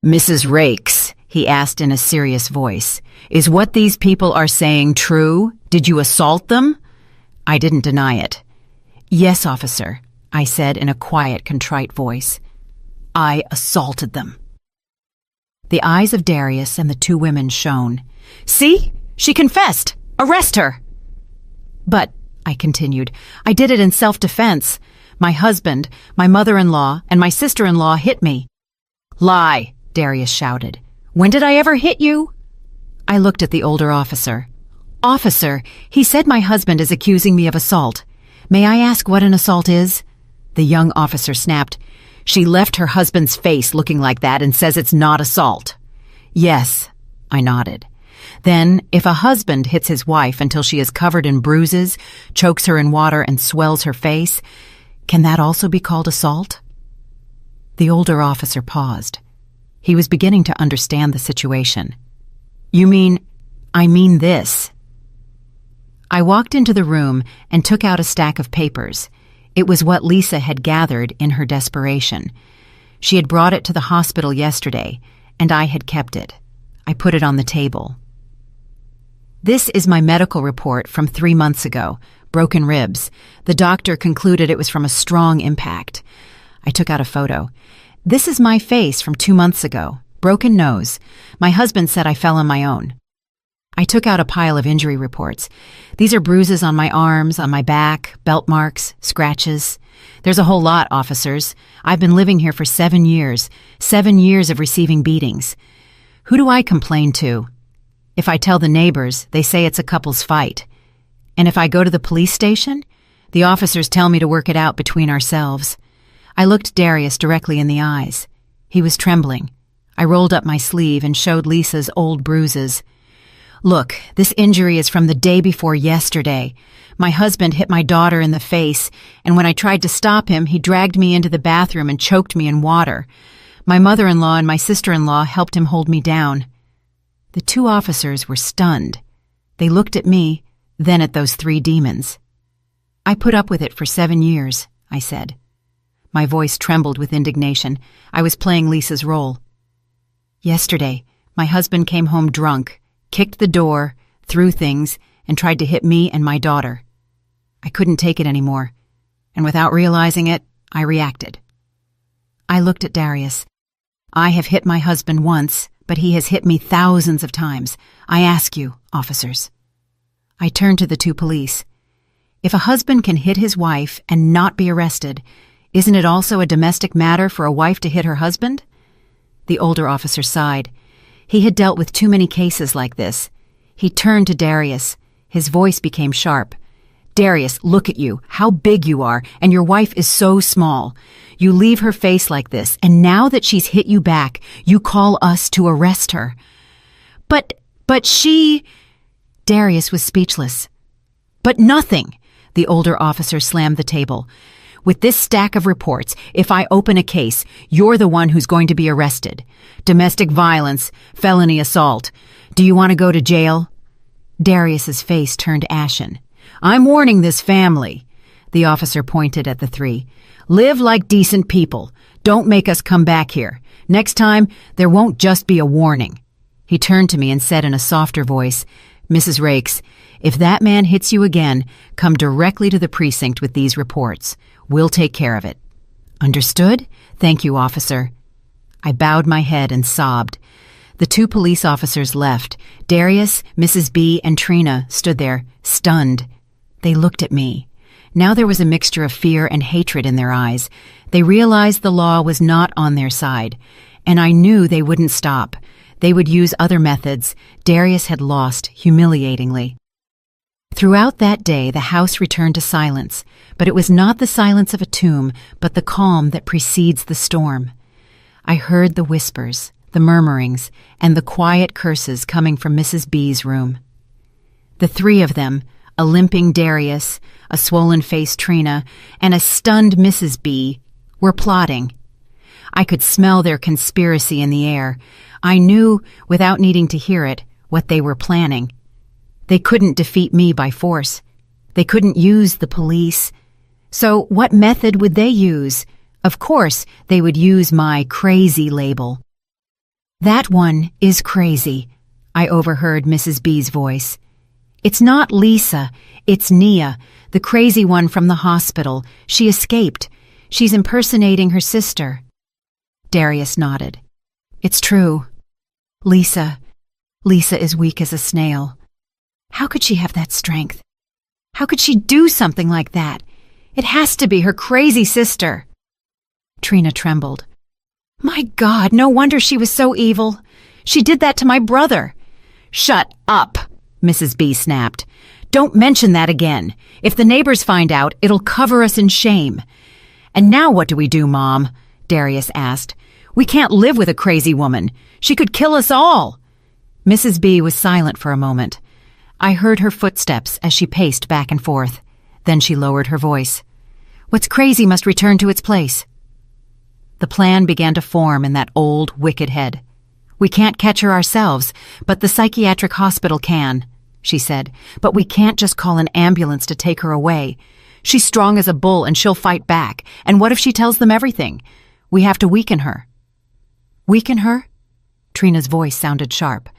"Mrs. Rakes," he asked in a serious voice, "is what these people are saying true? Did you assault them?" I didn't deny it. "Yes, officer," I said in a quiet, contrite voice. "I assaulted them." The eyes of Darius and the 2 women shone. "See? She confessed! Arrest her!" "But," I continued, "I did it in self-defense. My husband, my mother-in-law, and my sister-in-law hit me." "Lie!" Darius shouted. "When did I ever hit you?" I looked at the older officer. "Officer, he said my husband is accusing me of assault. May I ask what an assault is?" The young officer snapped. "She left her husband's face looking like that and says it's not assault." "Yes," I nodded. "Then, if a husband hits his wife until she is covered in bruises, chokes her in water, and swells her face, can that also be called assault?" The older officer paused. He was beginning to understand the situation. "You mean, I mean this." I walked into the room and took out a stack of papers. It was what Lisa had gathered in her desperation. She had brought it to the hospital yesterday, and I had kept it. I put it on the table. "This is my medical report from 3 months ago. Broken ribs. The doctor concluded it was from a strong impact." I took out a photo. "This is my face from 2 months ago. Broken nose. My husband said I fell on my own." I took out a pile of injury reports. "These are bruises on my arms, on my back, belt marks, scratches. There's a whole lot, officers. I've been living here for 7 years. 7 years of receiving beatings. Who do I complain to? If I tell the neighbors, they say it's a couple's fight. And if I go to the police station, the officers tell me to work it out between ourselves." I looked Darius directly in the eyes. He was trembling. I rolled up my sleeve and showed Lisa's old bruises. "Look, this injury is from the day before yesterday. My husband hit my daughter in the face, and when I tried to stop him, he dragged me into the bathroom and choked me in water. My mother-in-law and my sister-in-law helped him hold me down." The 2 officers were stunned. They looked at me, then at those 3 demons. "I put up with it for 7 years, I said. My voice trembled with indignation. I was playing Lisa's role. "Yesterday, my husband came home drunk, kicked the door, threw things, and tried to hit me and my daughter. I couldn't take it anymore, and without realizing it, I reacted." I looked at Darius. "I have hit my husband once, but he has hit me thousands of times. I ask you, officers." I turned to the 2 police. "If a husband can hit his wife and not be arrested, Isn't it also a domestic matter for a wife to hit her husband? The older officer sighed. He had dealt with too many cases like this. He turned to Darius. His voice became sharp. Darius, look at you, how big you are, and your wife is so small. You leave her face like this, and now that she's hit you back, you call us to arrest her. But she... Darius was speechless. But nothing! The older officer slammed the table. With this stack of reports, if I open a case, you're the one who's going to be arrested. Domestic violence, felony assault. Do you want to go to jail? Darius's face turned ashen. I'm warning this family. The officer pointed at the three. Live like decent people. Don't make us come back here. Next time, there won't just be a warning. He turned to me and said in a softer voice, Mrs. Rakes, if that man hits you again, come directly to the precinct with these reports. We'll take care of it. Understood? Thank you, officer. I bowed my head and sobbed. The two police officers left. Darius, Mrs. B, and Trina stood there, stunned. They looked at me. Now there was a mixture of fear and hatred in their eyes. They realized the law was not on their side, and I knew they wouldn't stop. They would use other methods. Darius had lost humiliatingly. Throughout that day, the house returned to silence, but it was not the silence of a tomb, but the calm that precedes the storm. I heard the whispers, the murmurings, and the quiet curses coming from Mrs. B's room. The three of them, a limping Darius, a swollen-faced Trina, and a stunned Mrs. B, were plotting. I could smell their conspiracy in the air. I knew, without needing to hear it, what they were planning. They couldn't defeat me by force. They couldn't use the police. So what method would they use? Of course, they would use my crazy label. That one is crazy, I overheard Mrs. B's voice. It's not Lisa, it's Nia, the crazy one from the hospital. She escaped. She's impersonating her sister. Darius nodded. It's true. Lisa is weak as a snail. How could she have that strength? How could she do something like that? It has to be her crazy sister. Trina trembled. My God, no wonder she was so evil. She did that to my brother. Shut up, Mrs. B snapped. Don't mention that again. If the neighbors find out, it'll cover us in shame. And now what do we do, Mom? Darius asked. We can't live with a crazy woman. She could kill us all. Mrs. B was silent for a moment. I heard her footsteps as she paced back and forth. Then she lowered her voice. What's crazy must return to its place. The plan began to form in that old, wicked head. We can't catch her ourselves, but the psychiatric hospital can, she said. But we can't just call an ambulance to take her away. She's strong as a bull and she'll fight back. And what if she tells them everything? We have to weaken her. Weaken her? Trina's voice sounded sharp.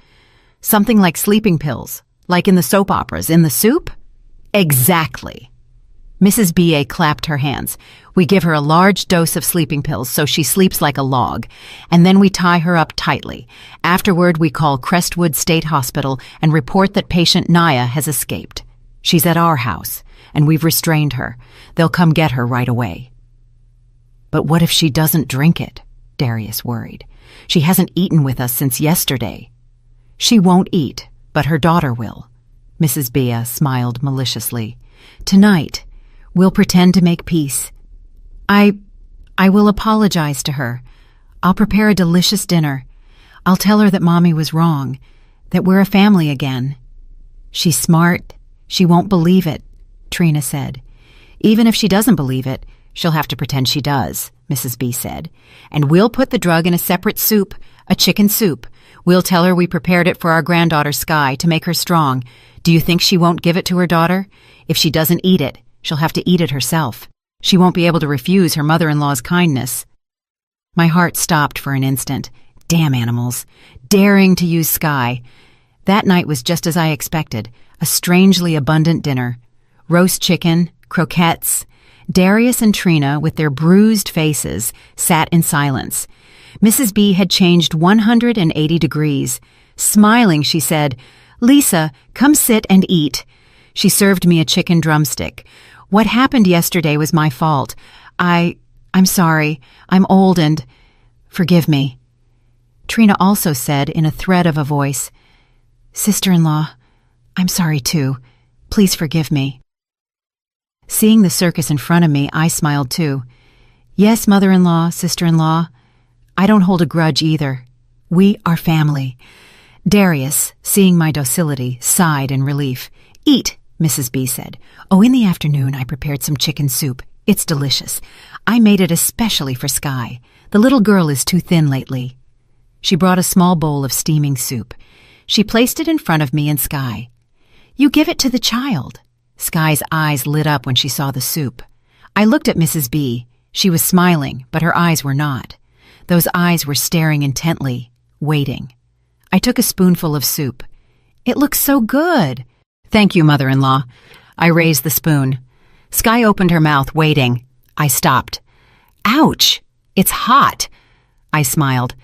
Something like sleeping pills, like in the soap operas, in the soup? Exactly. Mrs. B.A. clapped her hands. We give her a large dose of sleeping pills so she sleeps like a log, and then we tie her up tightly. Afterward, we call Crestwood State Hospital and report that patient Naya has escaped. She's at our house, and we've restrained her. They'll come get her right away. But what if she doesn't drink it? Darius worried. She hasn't eaten with us since yesterday. She won't eat, but her daughter will. Mrs. Bea smiled maliciously. Tonight, we'll pretend to make peace. I will apologize to her. I'll prepare a delicious dinner. I'll tell her that Mommy was wrong, that we're a family again. She's smart. She won't believe it, Trina said. Even if she doesn't believe it, she'll have to pretend she does, Mrs. B said. And we'll put the drug in a separate soup, a chicken soup. We'll tell her we prepared it for our granddaughter Sky to make her strong. Do you think she won't give it to her daughter? If she doesn't eat it, she'll have to eat it herself. She won't be able to refuse her mother-in-law's kindness. My heart stopped for an instant. Damn animals. Daring to use Sky. That night was just as I expected. A strangely abundant dinner. Roast chicken, croquettes. Darius and Trina, with their bruised faces, sat in silence. Mrs. B had changed 180 degrees. Smiling, she said, Lisa, come sit and eat. She served me a chicken drumstick. What happened yesterday was my fault. I I'm sorry. I'm old and forgive me. Trina also said in a thread of a voice, Sister-in-law, I'm sorry too. Please forgive me. Seeing the circus in front of me, I smiled too. Yes, mother-in-law, sister-in-law. I don't hold a grudge either. We are family. Darius, seeing my docility, sighed in relief. Eat, Mrs. B said. Oh, in the afternoon I prepared some chicken soup. It's delicious. I made it especially for Skye. The little girl is too thin lately. She brought a small bowl of steaming soup. She placed it in front of me and Skye. You give it to the child. Skye's eyes lit up when she saw the soup. I looked at Mrs. B. She was smiling, but her eyes were not. Those eyes were staring intently, waiting. I took a spoonful of soup. It looks so good. Thank you, mother-in-law. I raised the spoon. Skye opened her mouth, waiting. I stopped. Ouch! It's hot. I smiled.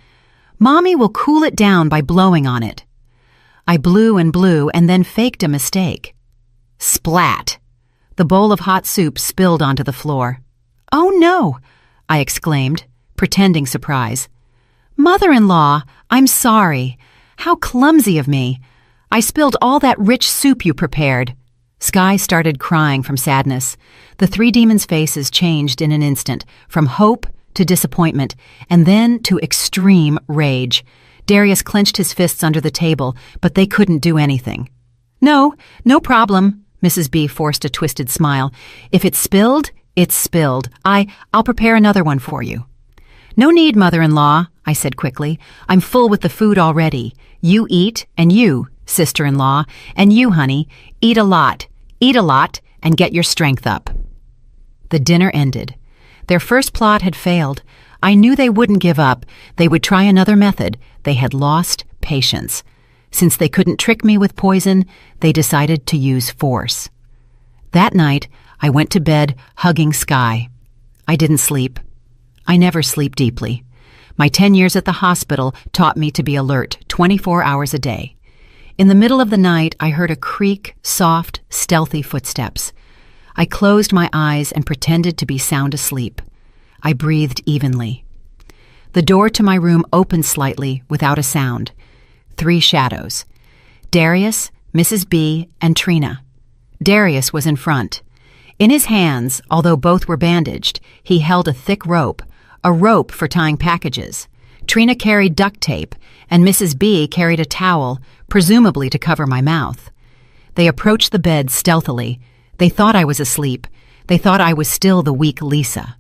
Mommy will cool it down by blowing on it. I blew and then faked a mistake. Splat! The bowl of hot soup spilled onto the floor. Oh no! I exclaimed, pretending surprise. Mother-in-law, I'm sorry. How clumsy of me. I spilled all that rich soup you prepared. Skye started crying from sadness. The three demons' faces changed in an instant, from hope to disappointment, and then to extreme rage. Darius clenched his fists under the table, but they couldn't do anything. No problem. Mrs. B forced a twisted smile. If it's spilled, it's spilled. I'll prepare another one for you. No need, mother-in-law, I said quickly. I'm full with the food already. You eat, and you, sister-in-law, and you, honey, eat a lot, and get your strength up. The dinner ended. Their first plot had failed. I knew they wouldn't give up. They would try another method. They had lost patience. Since they couldn't trick me with poison, they decided to use force. That night, I went to bed hugging Skye. I didn't sleep. I never sleep deeply. My 10 years at the hospital taught me to be alert 24 hours a day. In the middle of the night, I heard a creak, soft, stealthy footsteps. I closed my eyes and pretended to be sound asleep. I breathed evenly. The door to my room opened slightly without a sound. 3 shadows. Darius, Mrs. B, and Trina. Darius was in front. In his hands, although both were bandaged, he held a thick rope, a rope for tying packages. Trina carried duct tape, and Mrs. B carried a towel, presumably to cover my mouth. They approached the bed stealthily. They thought I was asleep. They thought I was still the weak Lisa.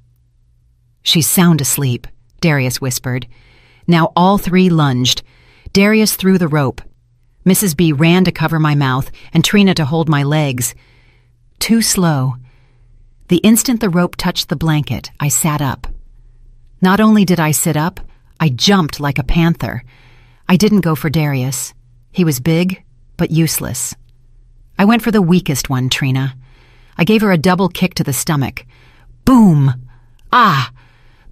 She's sound asleep, Darius whispered. Now all 3 lunged. Darius threw the rope. Mrs. B ran to cover my mouth and Trina to hold my legs. Too slow. The instant the rope touched the blanket, I sat up. Not only did I sit up, I jumped like a panther. I didn't go for Darius. He was big, but useless. I went for the weakest one, Trina. I gave her a double kick to the stomach. Boom! Ah!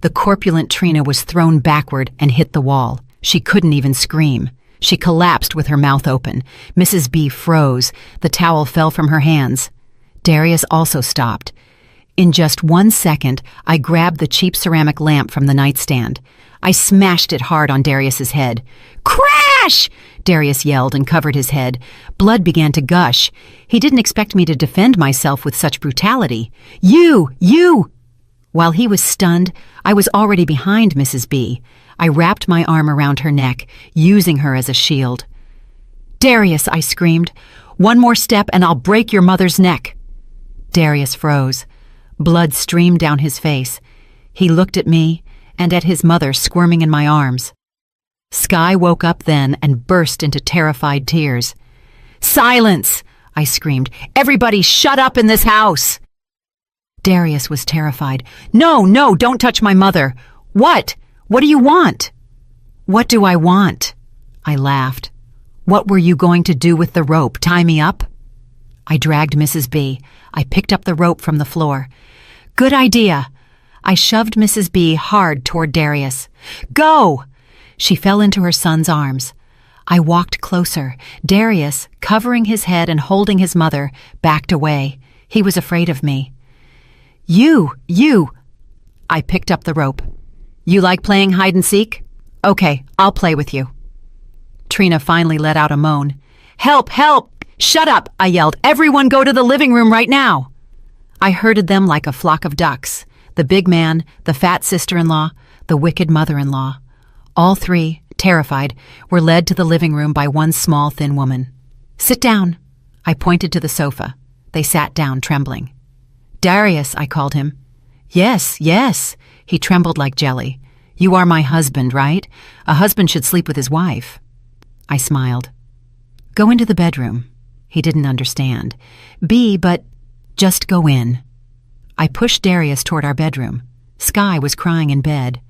The corpulent Trina was thrown backward and hit the wall. She couldn't even scream. She collapsed with her mouth open. Mrs. B froze. The towel fell from her hands. Darius also stopped. In just 1 second, I grabbed the cheap ceramic lamp from the nightstand. I smashed it hard on Darius's head. Crash! Darius yelled and covered his head. Blood began to gush. He didn't expect me to defend myself with such brutality. You! While he was stunned, I was already behind Mrs. B. I wrapped my arm around her neck, using her as a shield. Darius, I screamed. One more step and I'll break your mother's neck. Darius froze. Blood streamed down his face. He looked at me and at his mother squirming in my arms. Skye woke up then and burst into terrified tears. Silence! I screamed. Everybody shut up in this house! Darius was terrified. No, don't touch my mother. What? What do you want? What do I want? I laughed. What were you going to do with the rope? Tie me up? I dragged Mrs. B. I picked up the rope from the floor. Good idea. I shoved Mrs. B hard toward Darius. Go! She fell into her son's arms. I walked closer. Darius, covering his head and holding his mother, backed away. He was afraid of me. You! I picked up the rope. You like playing hide and seek? Okay, I'll play with you. Trina finally let out a moan. Help! Help! Shut up! I yelled. Everyone go to the living room right now! I herded them like a flock of ducks. The big man, the fat sister-in-law, the wicked mother-in-law. All three, terrified, were led to the living room by one small, thin woman. Sit down. I pointed to the sofa. They sat down, trembling. Darius, I called him. Yes, yes. He trembled like jelly. You are my husband, right? A husband should sleep with his wife. I smiled. Go into the bedroom. He didn't understand. But just go in. I pushed Darius toward our bedroom. Sky was crying in bed.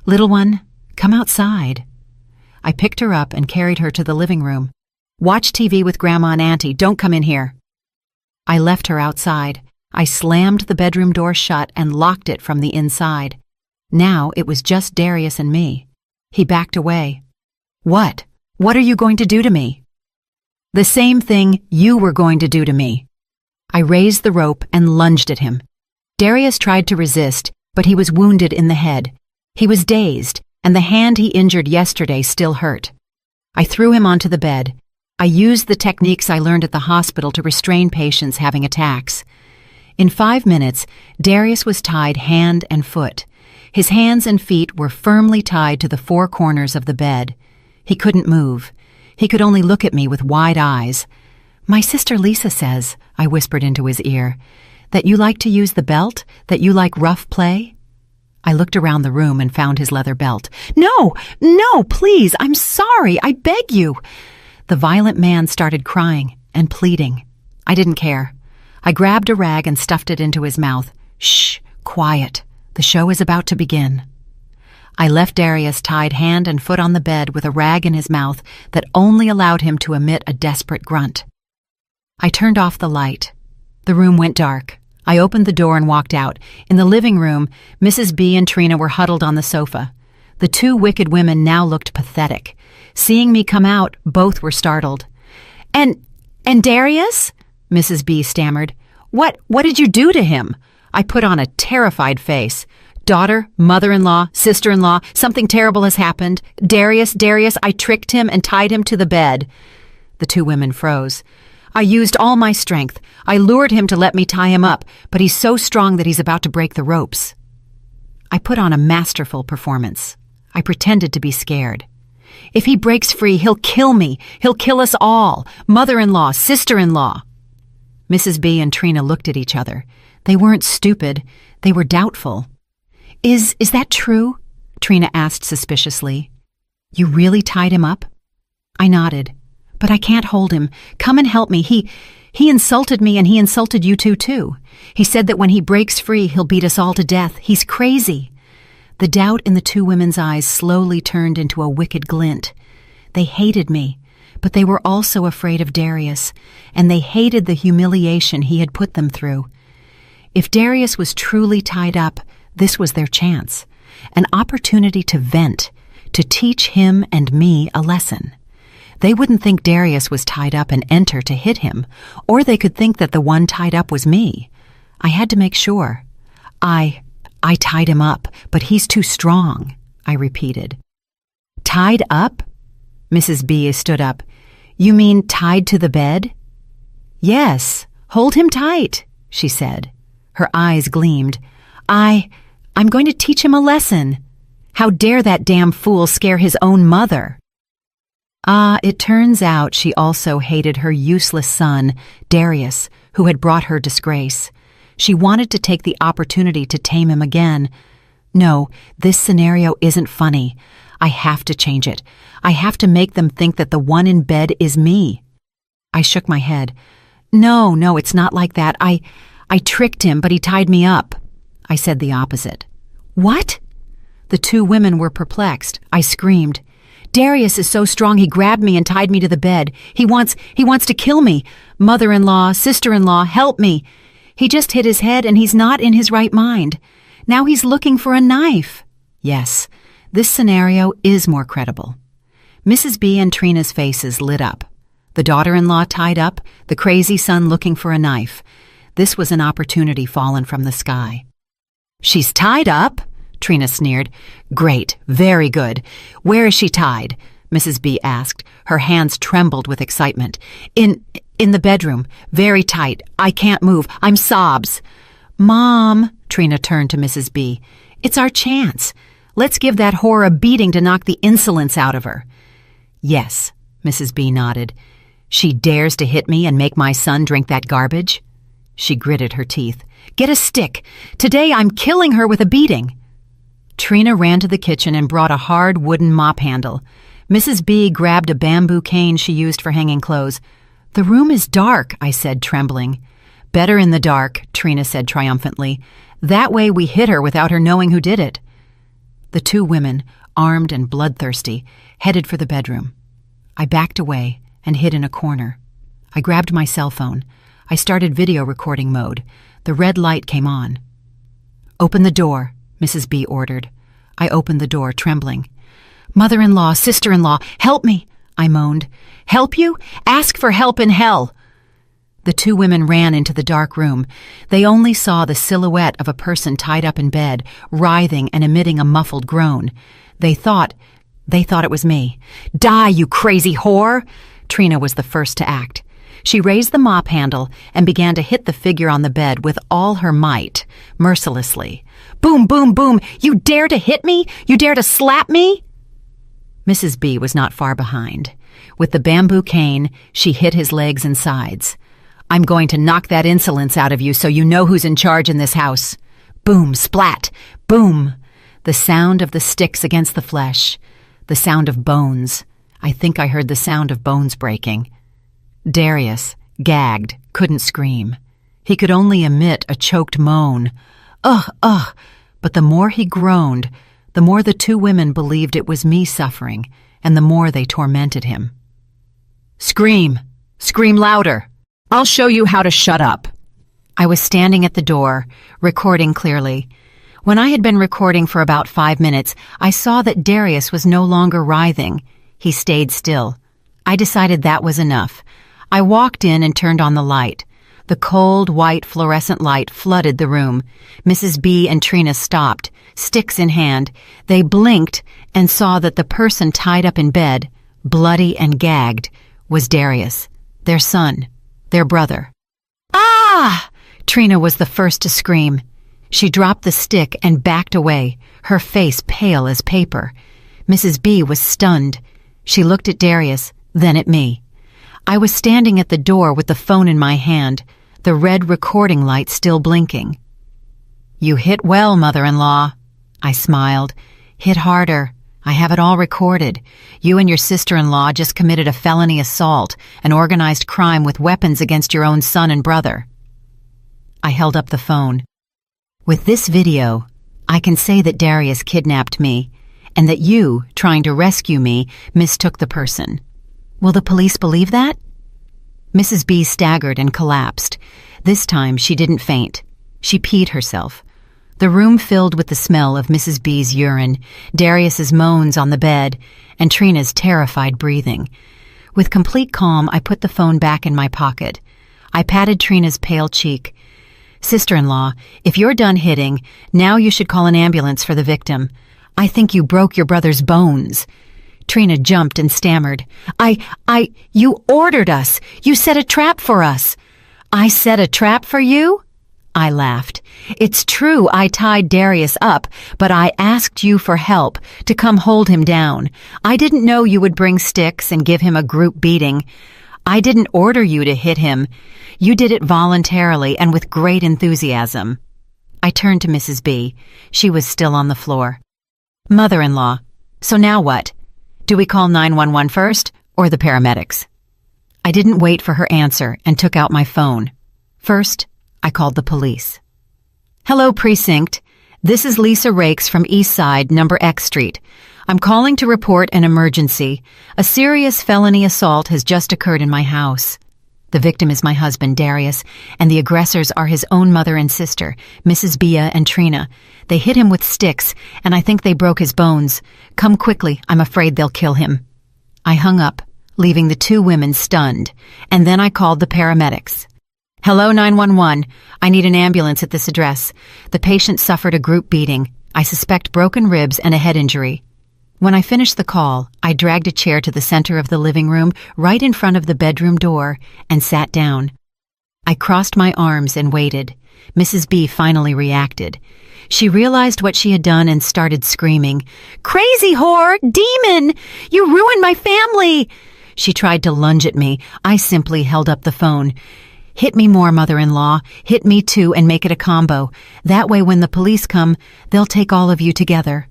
Little one, come outside. I picked her up and carried her to the living room. Watch TV with Grandma and Auntie. Don't come in here. I left her outside. I slammed the bedroom door shut and locked it from the inside. Now it was just Darius and me. He backed away. What? What are you going to do to me? The same thing you were going to do to me. I raised the rope and lunged at him. Darius tried to resist, but he was wounded in the head. He was dazed, and the hand he injured yesterday still hurt. I threw him onto the bed. I used the techniques I learned at the hospital to restrain patients having attacks. In 5 minutes, Darius was tied hand and foot. His hands and feet were firmly tied to the 4 corners of the bed. He couldn't move. He could only look at me with wide eyes. My sister Lisa says, I whispered into his ear, that you like to use the belt, that you like rough play. I looked around the room and found his leather belt. No, please, I'm sorry, I beg you. The violent man started crying and pleading. I didn't care. I grabbed a rag and stuffed it into his mouth. Shh, quiet. The show is about to begin. I left Darius tied hand and foot on the bed with a rag in his mouth that only allowed him to emit a desperate grunt. I turned off the light. The room went dark. I opened the door and walked out. In the living room, Mrs. B and Trina were huddled on the sofa. The 2 wicked women now looked pathetic. Seeing me come out, both were startled. And Darius? Mrs. B stammered. What did you do to him? I put on a terrified face. Daughter, mother-in-law, sister-in-law, something terrible has happened. Darius, I tricked him and tied him to the bed. The 2 women froze. I used all my strength. I lured him to let me tie him up, but he's so strong that he's about to break the ropes. I put on a masterful performance. I pretended to be scared. If he breaks free, he'll kill me. He'll kill us all. Mother-in-law, sister-in-law. Mrs. B and Trina looked at each other. They weren't stupid. They were doubtful. Is that true? Trina asked suspiciously. You really tied him up? I nodded. But I can't hold him. Come and help me. He insulted me and he insulted you two too. He said that when he breaks free, he'll beat us all to death. He's crazy. The doubt in the 2 women's eyes slowly turned into a wicked glint. They hated me, but they were also afraid of Darius, and they hated the humiliation he had put them through. If Darius was truly tied up, this was their chance, an opportunity to vent, to teach him and me a lesson. They wouldn't think Darius was tied up and enter to hit him, or they could think that the one tied up was me. I had to make sure. I tied him up, but he's too strong, I repeated. Tied up? Mrs. B stood up. You mean tied to the bed? Yes, hold him tight, she said. Her eyes gleamed. I'm going to teach him a lesson. How dare that damn fool scare his own mother? It turns out she also hated her useless son, Darius, who had brought her disgrace. She wanted to take the opportunity to tame him again. No, this scenario isn't funny. I have to change it. I have to make them think that the one in bed is me. I shook my head. No, it's not like that. I tricked him, but he tied me up. I said the opposite. What? The 2 women were perplexed. I screamed. Darius is so strong he grabbed me and tied me to the bed. He wants to kill me. Mother-in-law, sister-in-law, help me. He just hit his head and he's not in his right mind. Now he's looking for a knife. Yes, this scenario is more credible. Mrs. B and Trina's faces lit up. The daughter-in-law tied up, the crazy son looking for a knife. This was an opportunity fallen from the sky. She's tied up? Trina sneered. Great, very good. Where is she tied? Mrs. B asked. Her hands trembled with excitement. In the bedroom, very tight. I can't move. I'm sobs. Mom, Trina turned to Mrs. B. It's our chance. Let's give that whore a beating to knock the insolence out of her. Yes, Mrs. B nodded. She dares to hit me and make my son drink that garbage? She gritted her teeth. Get a stick. Today I'm killing her with a beating. Trina ran to the kitchen and brought a hard wooden mop handle. Mrs. B grabbed a bamboo cane she used for hanging clothes. The room is dark, I said, trembling. Better in the dark, Trina said triumphantly. That way we hit her without her knowing who did it. The two women, armed and bloodthirsty, headed for the bedroom. I backed away and hid in a corner. I grabbed my cell phone. I started video recording mode. The red light came on. Open the door, Mrs. B ordered. I opened the door, trembling. Mother-in-law, sister-in-law, help me, I moaned. Help you? Ask for help in hell. The two women ran into the dark room. They only saw the silhouette of a person tied up in bed, writhing and emitting a muffled groan. They thought it was me. Die, you crazy whore! Trina was the first to act. She raised the mop handle and began to hit the figure on the bed with all her might, mercilessly. Boom, boom, boom! You dare to hit me? You dare to slap me? Mrs. B was not far behind. With the bamboo cane, she hit his legs and sides. I'm going to knock that insolence out of you so you know who's in charge in this house. Boom, splat, boom. The sound of the sticks against the flesh. The sound of bones. I think I heard the sound of bones breaking. Darius, gagged, couldn't scream. He could only emit a choked moan. Ugh, ugh. But the more he groaned, the more the two women believed it was me suffering, and the more they tormented him. Scream! Scream louder! I'll show you how to shut up. I was standing at the door, recording clearly. When I had been recording for about 5 minutes, I saw that Darius was no longer writhing. He stayed still. I decided that was enough. I walked in and turned on the light. The cold, white fluorescent light flooded the room. Mrs. B and Trina stopped, sticks in hand. They blinked and saw that the person tied up in bed, bloody and gagged, was Darius, their son, their brother. Ah! Trina was the first to scream. She dropped the stick and backed away, her face pale as paper. Mrs. B was stunned. She looked at Darius, then at me. I was standing at the door with the phone in my hand, the red recording light still blinking. You hit well, mother-in-law. I smiled. Hit harder. I have it all recorded. You and your sister-in-law just committed a felony assault, an organized crime with weapons against your own son and brother. I held up the phone. With this video, I can say that Darius kidnapped me, and that you, trying to rescue me, mistook the person. Will the police believe that? Mrs. B staggered and collapsed. This time she didn't faint. She peed herself. The room filled with the smell of Mrs. B's urine, Darius's moans on the bed, and Trina's terrified breathing. With complete calm, I put the phone back in my pocket. I patted Trina's pale cheek. Sister-in-law, if you're done hitting, now you should call an ambulance for the victim. I think you broke your brother's bones. Trina jumped and stammered. You ordered us. You set a trap for us. I set a trap for you? I laughed. It's true I tied Darius up, but I asked you for help, to come hold him down. I didn't know you would bring sticks and give him a group beating. I didn't order you to hit him. You did it voluntarily and with great enthusiasm. I turned to Mrs. B. She was still on the floor. Mother-in-law, so now what? Do we call 911 first, or the paramedics? I didn't wait for her answer and took out my phone. First, I called the police. Hello, precinct. This is Lisa Rakes from East Side, number X Street. I'm calling to report an emergency. A serious felony assault has just occurred in my house. The victim is my husband, Darius, and the aggressors are his own mother and sister, Mrs. Bia and Trina. They hit him with sticks, and I think they broke his bones. Come quickly, I'm afraid they'll kill him. I hung up, leaving the two women stunned, and then I called the paramedics. Hello, 911. I need an ambulance at this address. The patient suffered a group beating. I suspect broken ribs and a head injury. When I finished the call, I dragged a chair to the center of the living room, right in front of the bedroom door, and sat down. I crossed my arms and waited. Mrs. B finally reacted. She realized what she had done and started screaming, "Crazy whore! Demon! You ruined my family!" She tried to lunge at me. I simply held up the phone. "Hit me more, mother-in-law. Hit me too and make it a combo. That way when the police come, they'll take all of you together."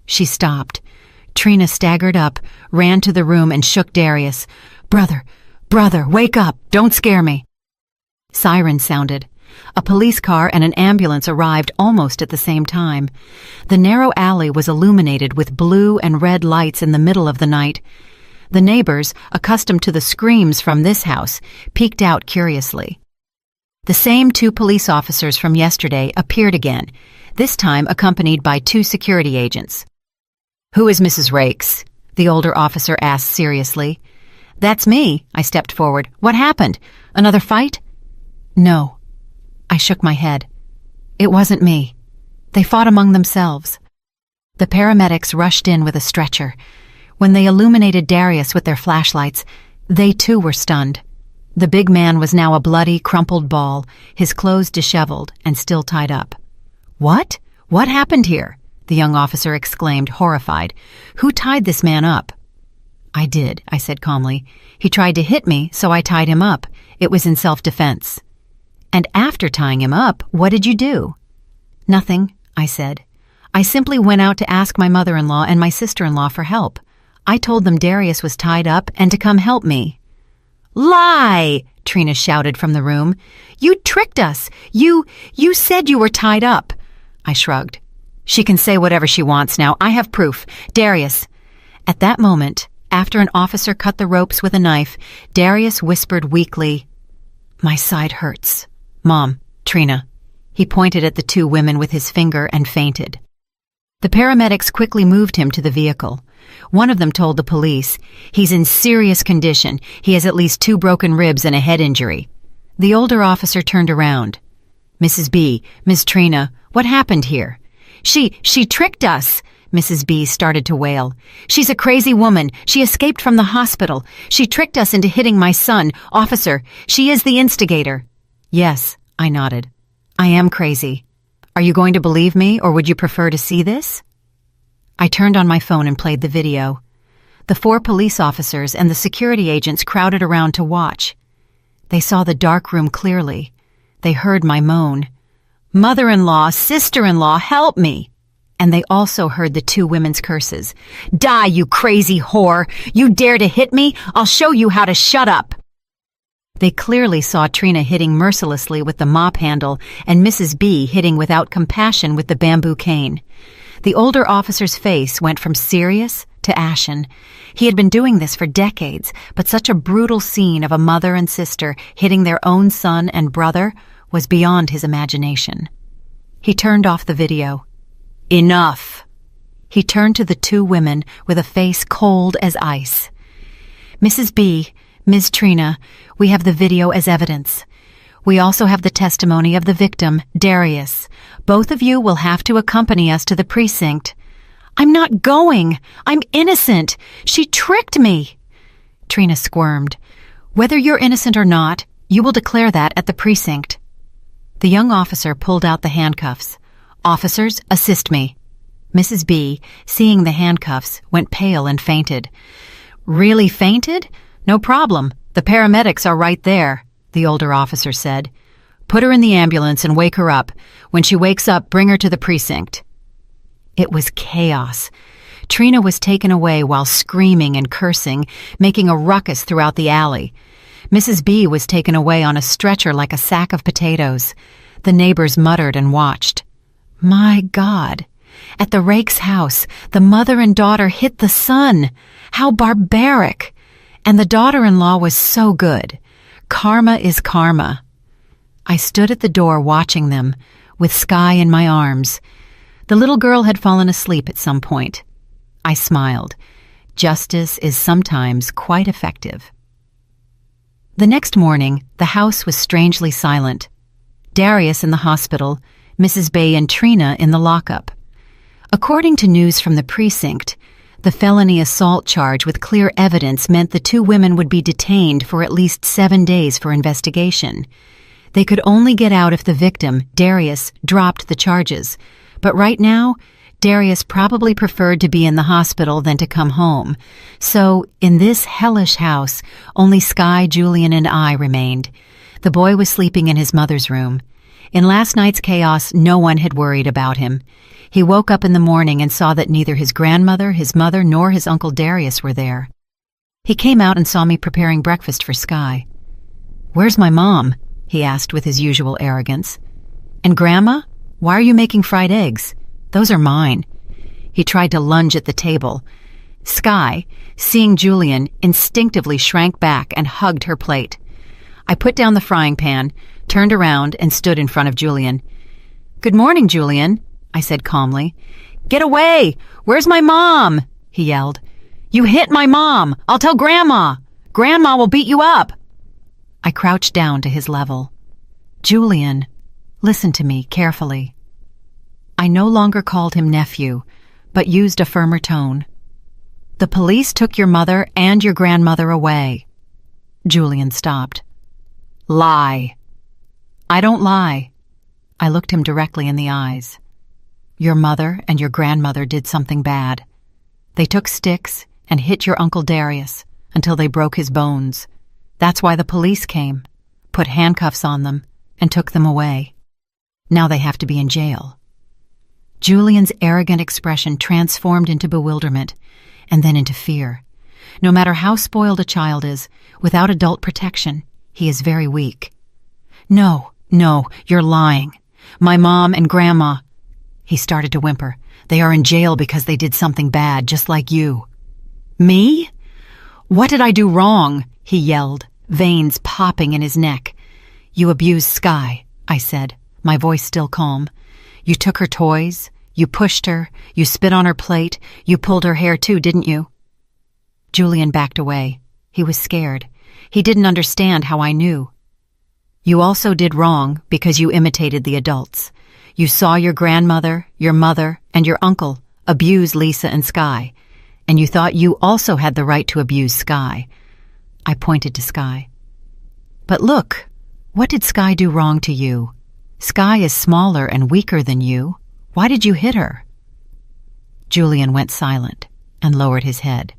She stopped. Trina staggered up, ran to the room and shook Darius. Brother, wake up! Don't scare me!" Sirens sounded. A police car and an ambulance arrived almost at the same time. The narrow alley was illuminated with blue and red lights in the middle of the night. The neighbors, accustomed to the screams from this house, peeked out curiously. The same 2 police officers from yesterday appeared again, this time accompanied by 2 security agents. "Who is Mrs. Rakes?" the older officer asked seriously. "That's me," I stepped forward. "What happened? Another fight?" "No." I shook my head. "It wasn't me. They fought among themselves." The paramedics rushed in with a stretcher. When they illuminated Darius with their flashlights, they too were stunned. The big man was now a bloody, crumpled ball, his clothes disheveled and still tied up. "What? What happened here?" the young officer exclaimed, horrified. "Who tied this man up?" "I did," I said calmly. "He tried to hit me, so I tied him up. It was in self-defense." "And after tying him up, what did you do?" "Nothing," I said. "I simply went out to ask my mother-in-law and my sister-in-law for help. I told them Darius was tied up and to come help me." "Lie!" Trina shouted from the room. "You tricked us! You said you were tied up!" I shrugged. "She can say whatever she wants now. I have proof. Darius." At that moment, after an officer cut the ropes with a knife, Darius whispered weakly, "My side hurts. Mom, Trina." He pointed at the 2 women with his finger and fainted. The paramedics quickly moved him to the vehicle. One of them told the police, "He's in serious condition. He has at least 2 broken ribs and a head injury." The older officer turned around. "Mrs. B, Miss Trina, what happened here?" She tricked us," Mrs. B started to wail. "She's a crazy woman. She escaped from the hospital. She tricked us into hitting my son. Officer, she is the instigator." "Yes," I nodded. "I am crazy. Are you going to believe me, or would you prefer to see this?" I turned on my phone and played the video. The 4 police officers and the security agents crowded around to watch. They saw the dark room clearly. They heard my moan. "Mother-in-law, sister-in-law, help me!" And they also heard the 2 women's curses. "Die, you crazy whore! You dare to hit me? I'll show you how to shut up!" They clearly saw Trina hitting mercilessly with the mop handle and Mrs. B hitting without compassion with the bamboo cane. The older officer's face went from serious to ashen. He had been doing this for decades, but such a brutal scene of a mother and sister hitting their own son and brother was beyond his imagination. He turned off the video. "Enough!" He turned to the 2 women with a face cold as ice. "Mrs. B, Ms. Trina, we have the video as evidence. We also have the testimony of the victim, Darius. Both of you will have to accompany us to the precinct." "I'm not going! I'm innocent! She tricked me!" Trina squirmed. "Whether you're innocent or not, you will declare that at the precinct." The young officer pulled out the handcuffs. "Officers, assist me." Mrs. B, seeing the handcuffs, went pale and fainted. "Really fainted? No problem. The paramedics are right there," the older officer said. "Put her in the ambulance and wake her up. When she wakes up, bring her to the precinct." It was chaos. Trina was taken away while screaming and cursing, making a ruckus throughout the alley. Mrs. B was taken away on a stretcher like a sack of potatoes. The neighbors muttered and watched. My God! At the Rakes' house, the mother and daughter hit the son. How barbaric! And the daughter-in-law was so good. Karma is karma. I stood at the door watching them, with Sky in my arms. The little girl had fallen asleep at some point. I smiled. Justice is sometimes quite effective. The next morning, the house was strangely silent. Darius in the hospital, Mrs. Bay and Trina in the lockup. According to news from the precinct, the felony assault charge with clear evidence meant the two women would be detained for at least 7 days for investigation. They could only get out if the victim, Darius, dropped the charges. But right now, Darius probably preferred to be in the hospital than to come home. So, in this hellish house, only Sky, Julian, and I remained. The boy was sleeping in his mother's room. In last night's chaos, no one had worried about him. He woke up in the morning and saw that neither his grandmother, his mother, nor his Uncle Darius were there. He came out and saw me preparing breakfast for Sky. "Where's my mom?" he asked with his usual arrogance. "And Grandma? Why are you making fried eggs? Those are mine." He tried to lunge at the table. Sky, seeing Julian, instinctively shrank back and hugged her plate. I put down the frying pan, turned around, and stood in front of Julian. "Good morning, Julian," I said calmly. "Get away! Where's my mom?" he yelled. "You hit my mom! I'll tell Grandma! Grandma will beat you up!" I crouched down to his level. "Julian, listen to me carefully." I no longer called him nephew, but used a firmer tone. "The police took your mother and your grandmother away." Julian stopped. "Lie." "I don't lie." I looked him directly in the eyes. "Your mother and your grandmother did something bad. They took sticks and hit your Uncle Darius until they broke his bones. That's why the police came, put handcuffs on them, and took them away. Now they have to be in jail." Julian's arrogant expression transformed into bewilderment, and then into fear. No matter how spoiled a child is, without adult protection, he is very weak. No, you're lying. My mom and Grandma..." He started to whimper. "They are in jail because they did something bad, just like you." "Me? What did I do wrong?" he yelled, veins popping in his neck. "You abused Sky," I said, my voice still calm. "You took her toys, you pushed her, you spit on her plate, you pulled her hair too, didn't you?" Julian backed away. He was scared. He didn't understand how I knew. "You also did wrong because you imitated the adults. You saw your grandmother, your mother, and your uncle abuse Lisa and Sky, and you thought you also had the right to abuse Sky." I pointed to Sky. "But look, what did Sky do wrong to you? Sky is smaller and weaker than you. Why did you hit her?" Julian went silent and lowered his head.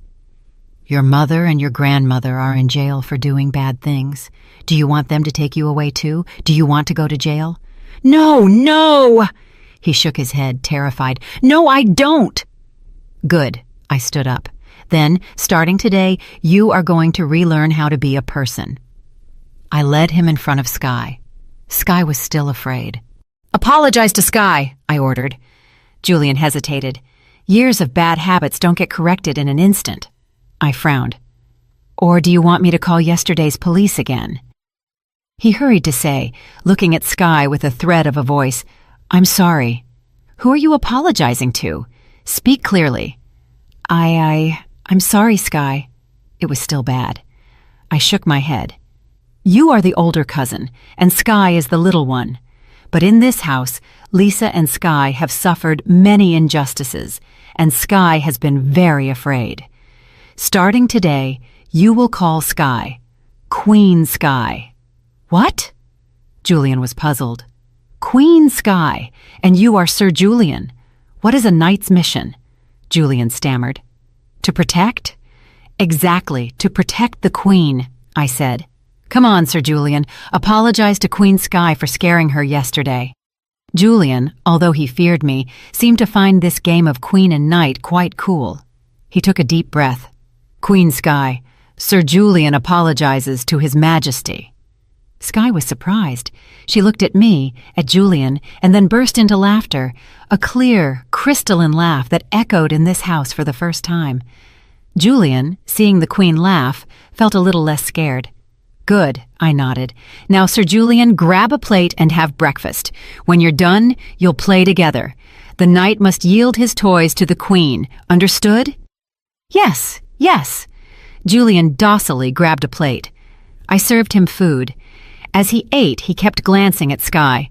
"Your mother and your grandmother are in jail for doing bad things. Do you want them to take you away too? Do you want to go to jail?" No! He shook his head, terrified. "No, I don't!" "Good," I stood up. "Then, starting today, you are going to relearn how to be a person." I led him in front of Sky. Sky was still afraid. "Apologize to Sky," I ordered. Julian hesitated. Years of bad habits don't get corrected in an instant. I frowned. "Or do you want me to call yesterday's police again?" He hurried to say, looking at Sky with a thread of a voice, "I'm sorry. Who are you apologizing to? Speak clearly." I'm sorry, Sky." It was still bad. I shook my head. "You are the older cousin, and Sky is the little one. But in this house, Lisa and Sky have suffered many injustices, and Sky has been very afraid. Starting today, you will call Sky Queen Sky." "What?" Julian was puzzled. "Queen Sky, and you are Sir Julian. What is a knight's mission?" Julian stammered. "To protect?" "Exactly, to protect the Queen," I said. "Come on, Sir Julian, apologize to Queen Sky for scaring her yesterday." Julian, although he feared me, seemed to find this game of Queen and Knight quite cool. He took a deep breath. "Queen Sky, Sir Julian apologizes to His Majesty." Sky was surprised. She looked at me, at Julian, and then burst into laughter, a clear, crystalline laugh that echoed in this house for the first time. Julian, seeing the Queen laugh, felt a little less scared. "Good," I nodded. "Now, Sir Julian, grab a plate and have breakfast. When you're done, you'll play together. The knight must yield his toys to the Queen. Understood?" Yes. Julian docilely grabbed a plate. I served him food. As he ate, he kept glancing at Sky.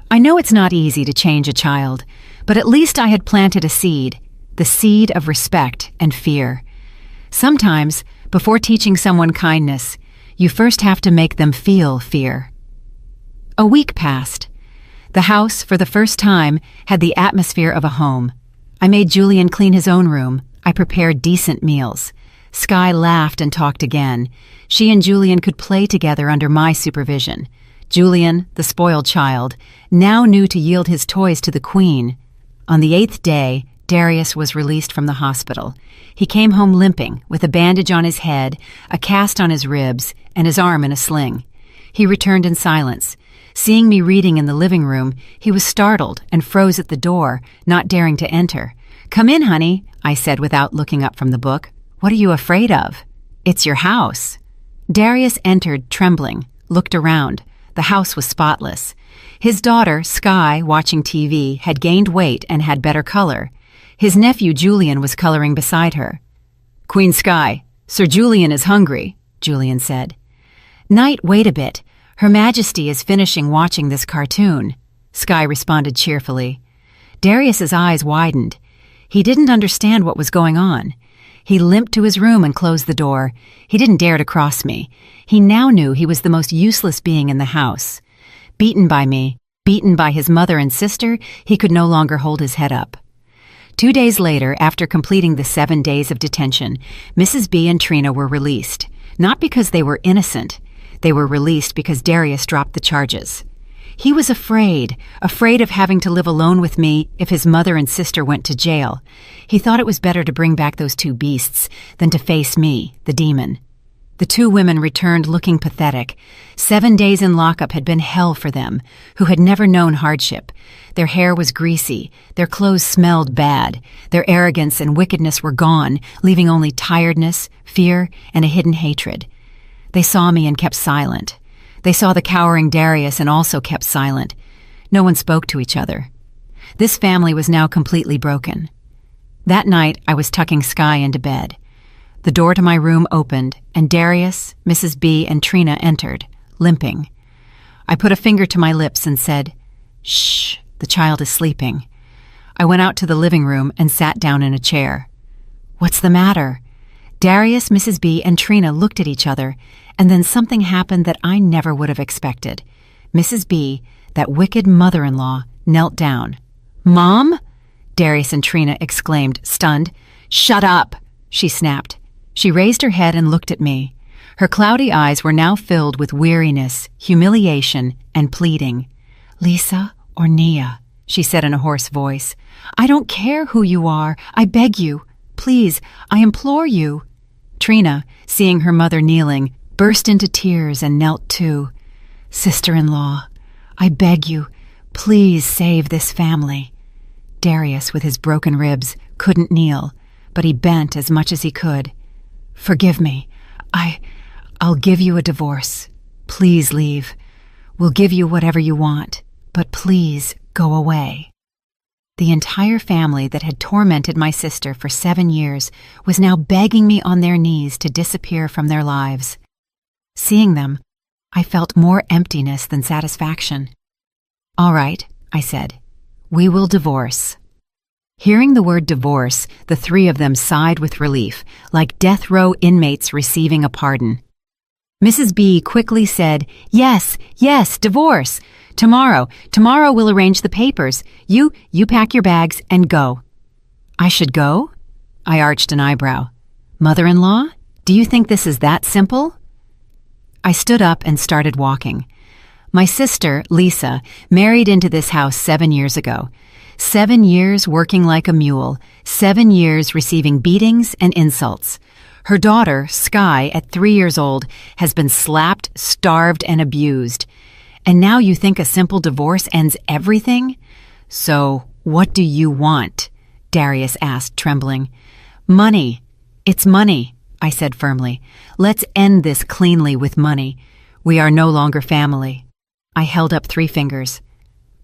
I know it's not easy to change a child, but at least I had planted a seed, the seed of respect and fear. Sometimes, before teaching someone kindness, you first have to make them feel fear. A week passed. The house, for the first time, had the atmosphere of a home. I made Julian clean his own room. I prepared decent meals. Sky laughed and talked again. She and Julian could play together under my supervision. Julian, the spoiled child, now knew to yield his toys to the queen. On the 8th day, Darius was released from the hospital. He came home limping, with a bandage on his head, a cast on his ribs, and his arm in a sling. He returned in silence. Seeing me reading in the living room, he was startled and froze at the door, not daring to enter. "Come in, honey," I said without looking up from the book. "What are you afraid of? It's your house." Darius entered, trembling, looked around. The house was spotless. His daughter, Sky, watching TV, had gained weight and had better color. His nephew, Julian, was coloring beside her. "Queen Sky, Sir Julian is hungry," Julian said. "Knight, wait a bit. Her Majesty is finishing watching this cartoon," Sky responded cheerfully. Darius's eyes widened. He didn't understand what was going on. He limped to his room and closed the door. He didn't dare to cross me. He now knew he was the most useless being in the house. Beaten by me, beaten by his mother and sister, he could no longer hold his head up. 2 days later, after completing the 7 days of detention, Mrs. B and Trina were released. Not because they were innocent. They were released because Darius dropped the charges. He was afraid of having to live alone with me if his mother and sister went to jail. He thought it was better to bring back those 2 beasts than to face me, the demon. The 2 women returned looking pathetic. 7 days in lockup had been hell for them, who had never known hardship. Their hair was greasy, their clothes smelled bad, their arrogance and wickedness were gone, leaving only tiredness, fear, and a hidden hatred. They saw me and kept silent. They saw the cowering Darius and also kept silent. No one spoke to each other. This family was now completely broken. That night, I was tucking Sky into bed. The door to my room opened, and Darius, Mrs. B, and Trina entered, limping. I put a finger to my lips and said, "Shh, the child is sleeping." I went out to the living room and sat down in a chair. "What's the matter?" Darius, Mrs. B, and Trina looked at each other, and then something happened that I never would have expected. Mrs. B, that wicked mother-in-law, knelt down. "Mom?" Darius and Trina exclaimed, stunned. "Shut up!" she snapped. She raised her head and looked at me. Her cloudy eyes were now filled with weariness, humiliation, and pleading. "Lisa or Nia," she said in a hoarse voice. "I don't care who you are. I beg you. Please, I implore you." Trina, seeing her mother kneeling, burst into tears and knelt too. "Sister-in-law, I beg you, please save this family." Darius, with his broken ribs, couldn't kneel, but he bent as much as he could. "Forgive me. I'll give you a divorce. Please leave. We'll give you whatever you want, but please go away." The entire family that had tormented my sister for 7 years was now begging me on their knees to disappear from their lives. Seeing them, I felt more emptiness than satisfaction. "All right," I said. "We will divorce." Hearing the word divorce, the 3 of them sighed with relief, like death row inmates receiving a pardon. Mrs. B quickly said, "Yes, yes, divorce. Tomorrow we'll arrange the papers. You pack your bags and go." "I should go?" I arched an eyebrow. "Mother-in-law, do you think this is that simple?" I stood up and started walking. My sister, Lisa, married into this house 7 years ago. 7 years working like a mule, 7 years receiving beatings and insults. Her daughter, Sky, at 3 years old, has been slapped, starved, and abused. And now you think a simple divorce ends everything? "So, what do you want?" Darius asked, trembling. "Money. It's money," I said firmly. "Let's end this cleanly with money. We are no longer family." I held up 3 fingers.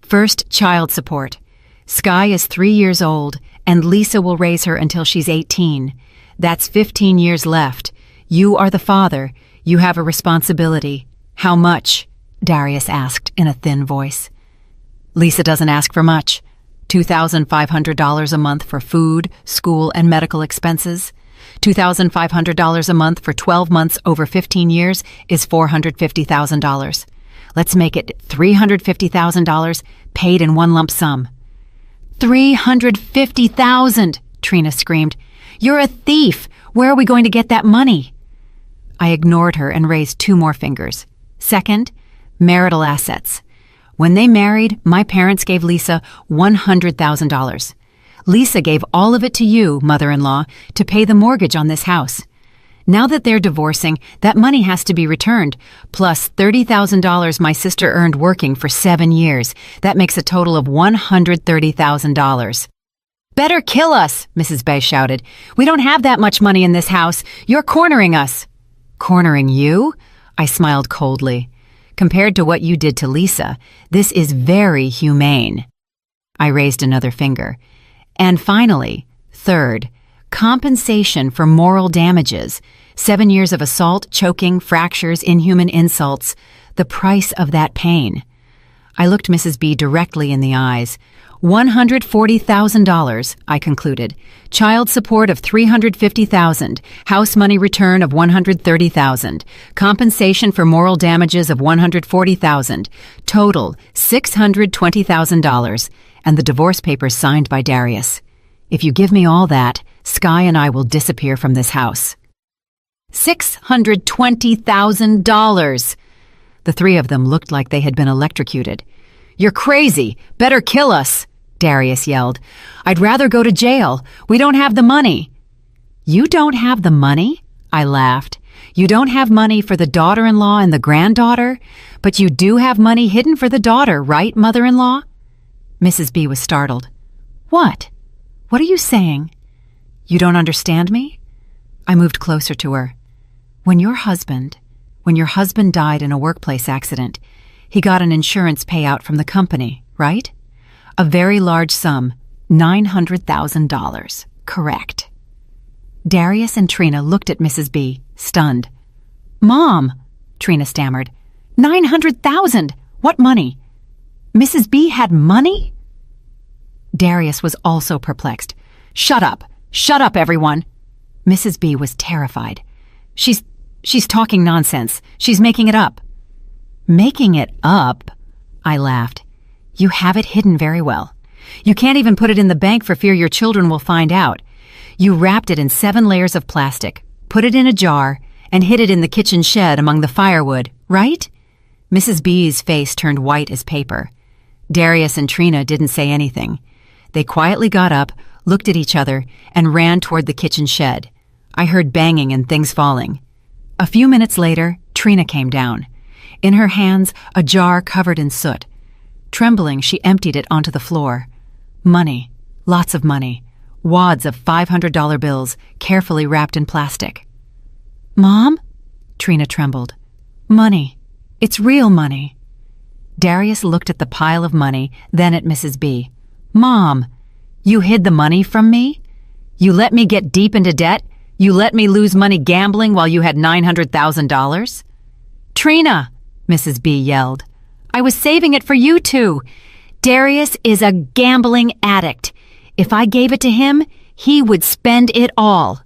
"First, child support. Sky is 3 years old, and Lisa will raise her until she's 18. That's 15 years left. You are the father. You have a responsibility. How much? Darius asked in a thin voice. Lisa doesn't ask for much. $2,500 a month for food, school, and medical expenses. $2,500 a month for 12 months over 15 years is $450,000. Let's make it $350,000 paid in one lump sum. $350,000, Trina screamed. You're a thief. Where are we going to get that money? I ignored her and raised 2 more fingers. Second, marital assets. When they married, my parents gave Lisa $100,000. Lisa gave all of it to you, mother-in-law, to pay the mortgage on this house. Now that they're divorcing, that money has to be returned, plus $30,000 my sister earned working for 7 years. That makes a total of $130,000. Better kill us, Mrs. Bay shouted. We don't have that much money in this house. You're cornering us. Cornering you? I smiled coldly. Compared to what you did to Lisa, this is very humane. I raised another finger. And finally, third, compensation for moral damages. 7 years of assault, choking, fractures, inhuman insults. The price of that pain. I looked Mrs. B directly in the eyes. $140,000, I concluded. Child support of $350,000. House money return of $130,000. Compensation for moral damages of $140,000. Total $620,000. And the divorce papers signed by Darius. If you give me all that, Sky and I will disappear from this house. $620,000. The 3 of them looked like they had been electrocuted. You're crazy. Better kill us, Darius yelled. I'd rather go to jail. We don't have the money. You don't have the money? I laughed. You don't have money for the daughter-in-law and the granddaughter, but you do have money hidden for the daughter, right, mother-in-law? Mrs. B was startled. What? What are you saying? You don't understand me? I moved closer to her. When your husband died in a workplace accident, he got an insurance payout from the company, right? A very large sum, $900,000. Correct. Darius and Trina looked at Mrs. B, stunned. Mom, Trina stammered. $900,000! What money? Mrs. B had money? Darius was also perplexed. Shut up! Shut up, everyone! Mrs. B was terrified. She's talking nonsense. She's making it up. Making it up? I laughed. You have it hidden very well. You can't even put it in the bank for fear your children will find out. You wrapped it in 7 layers of plastic, put it in a jar, and hid it in the kitchen shed among the firewood, right? Mrs. B's face turned white as paper. Darius and Trina didn't say anything. They quietly got up, looked at each other, and ran toward the kitchen shed. I heard banging and things falling. A few minutes later, Trina came down. In her hands, a jar covered in soot. Trembling, she emptied it onto the floor. Money. Lots of money. Wads of $500 bills, carefully wrapped in plastic. Mom? Trina trembled. Money. It's real money. Darius looked at the pile of money, then at Mrs. B. Mom, you hid the money from me? You let me get deep into debt? You let me lose money gambling while you had $900,000? Trina, Mrs. B yelled. I was saving it for you two. Darius is a gambling addict. If I gave it to him, he would spend it all.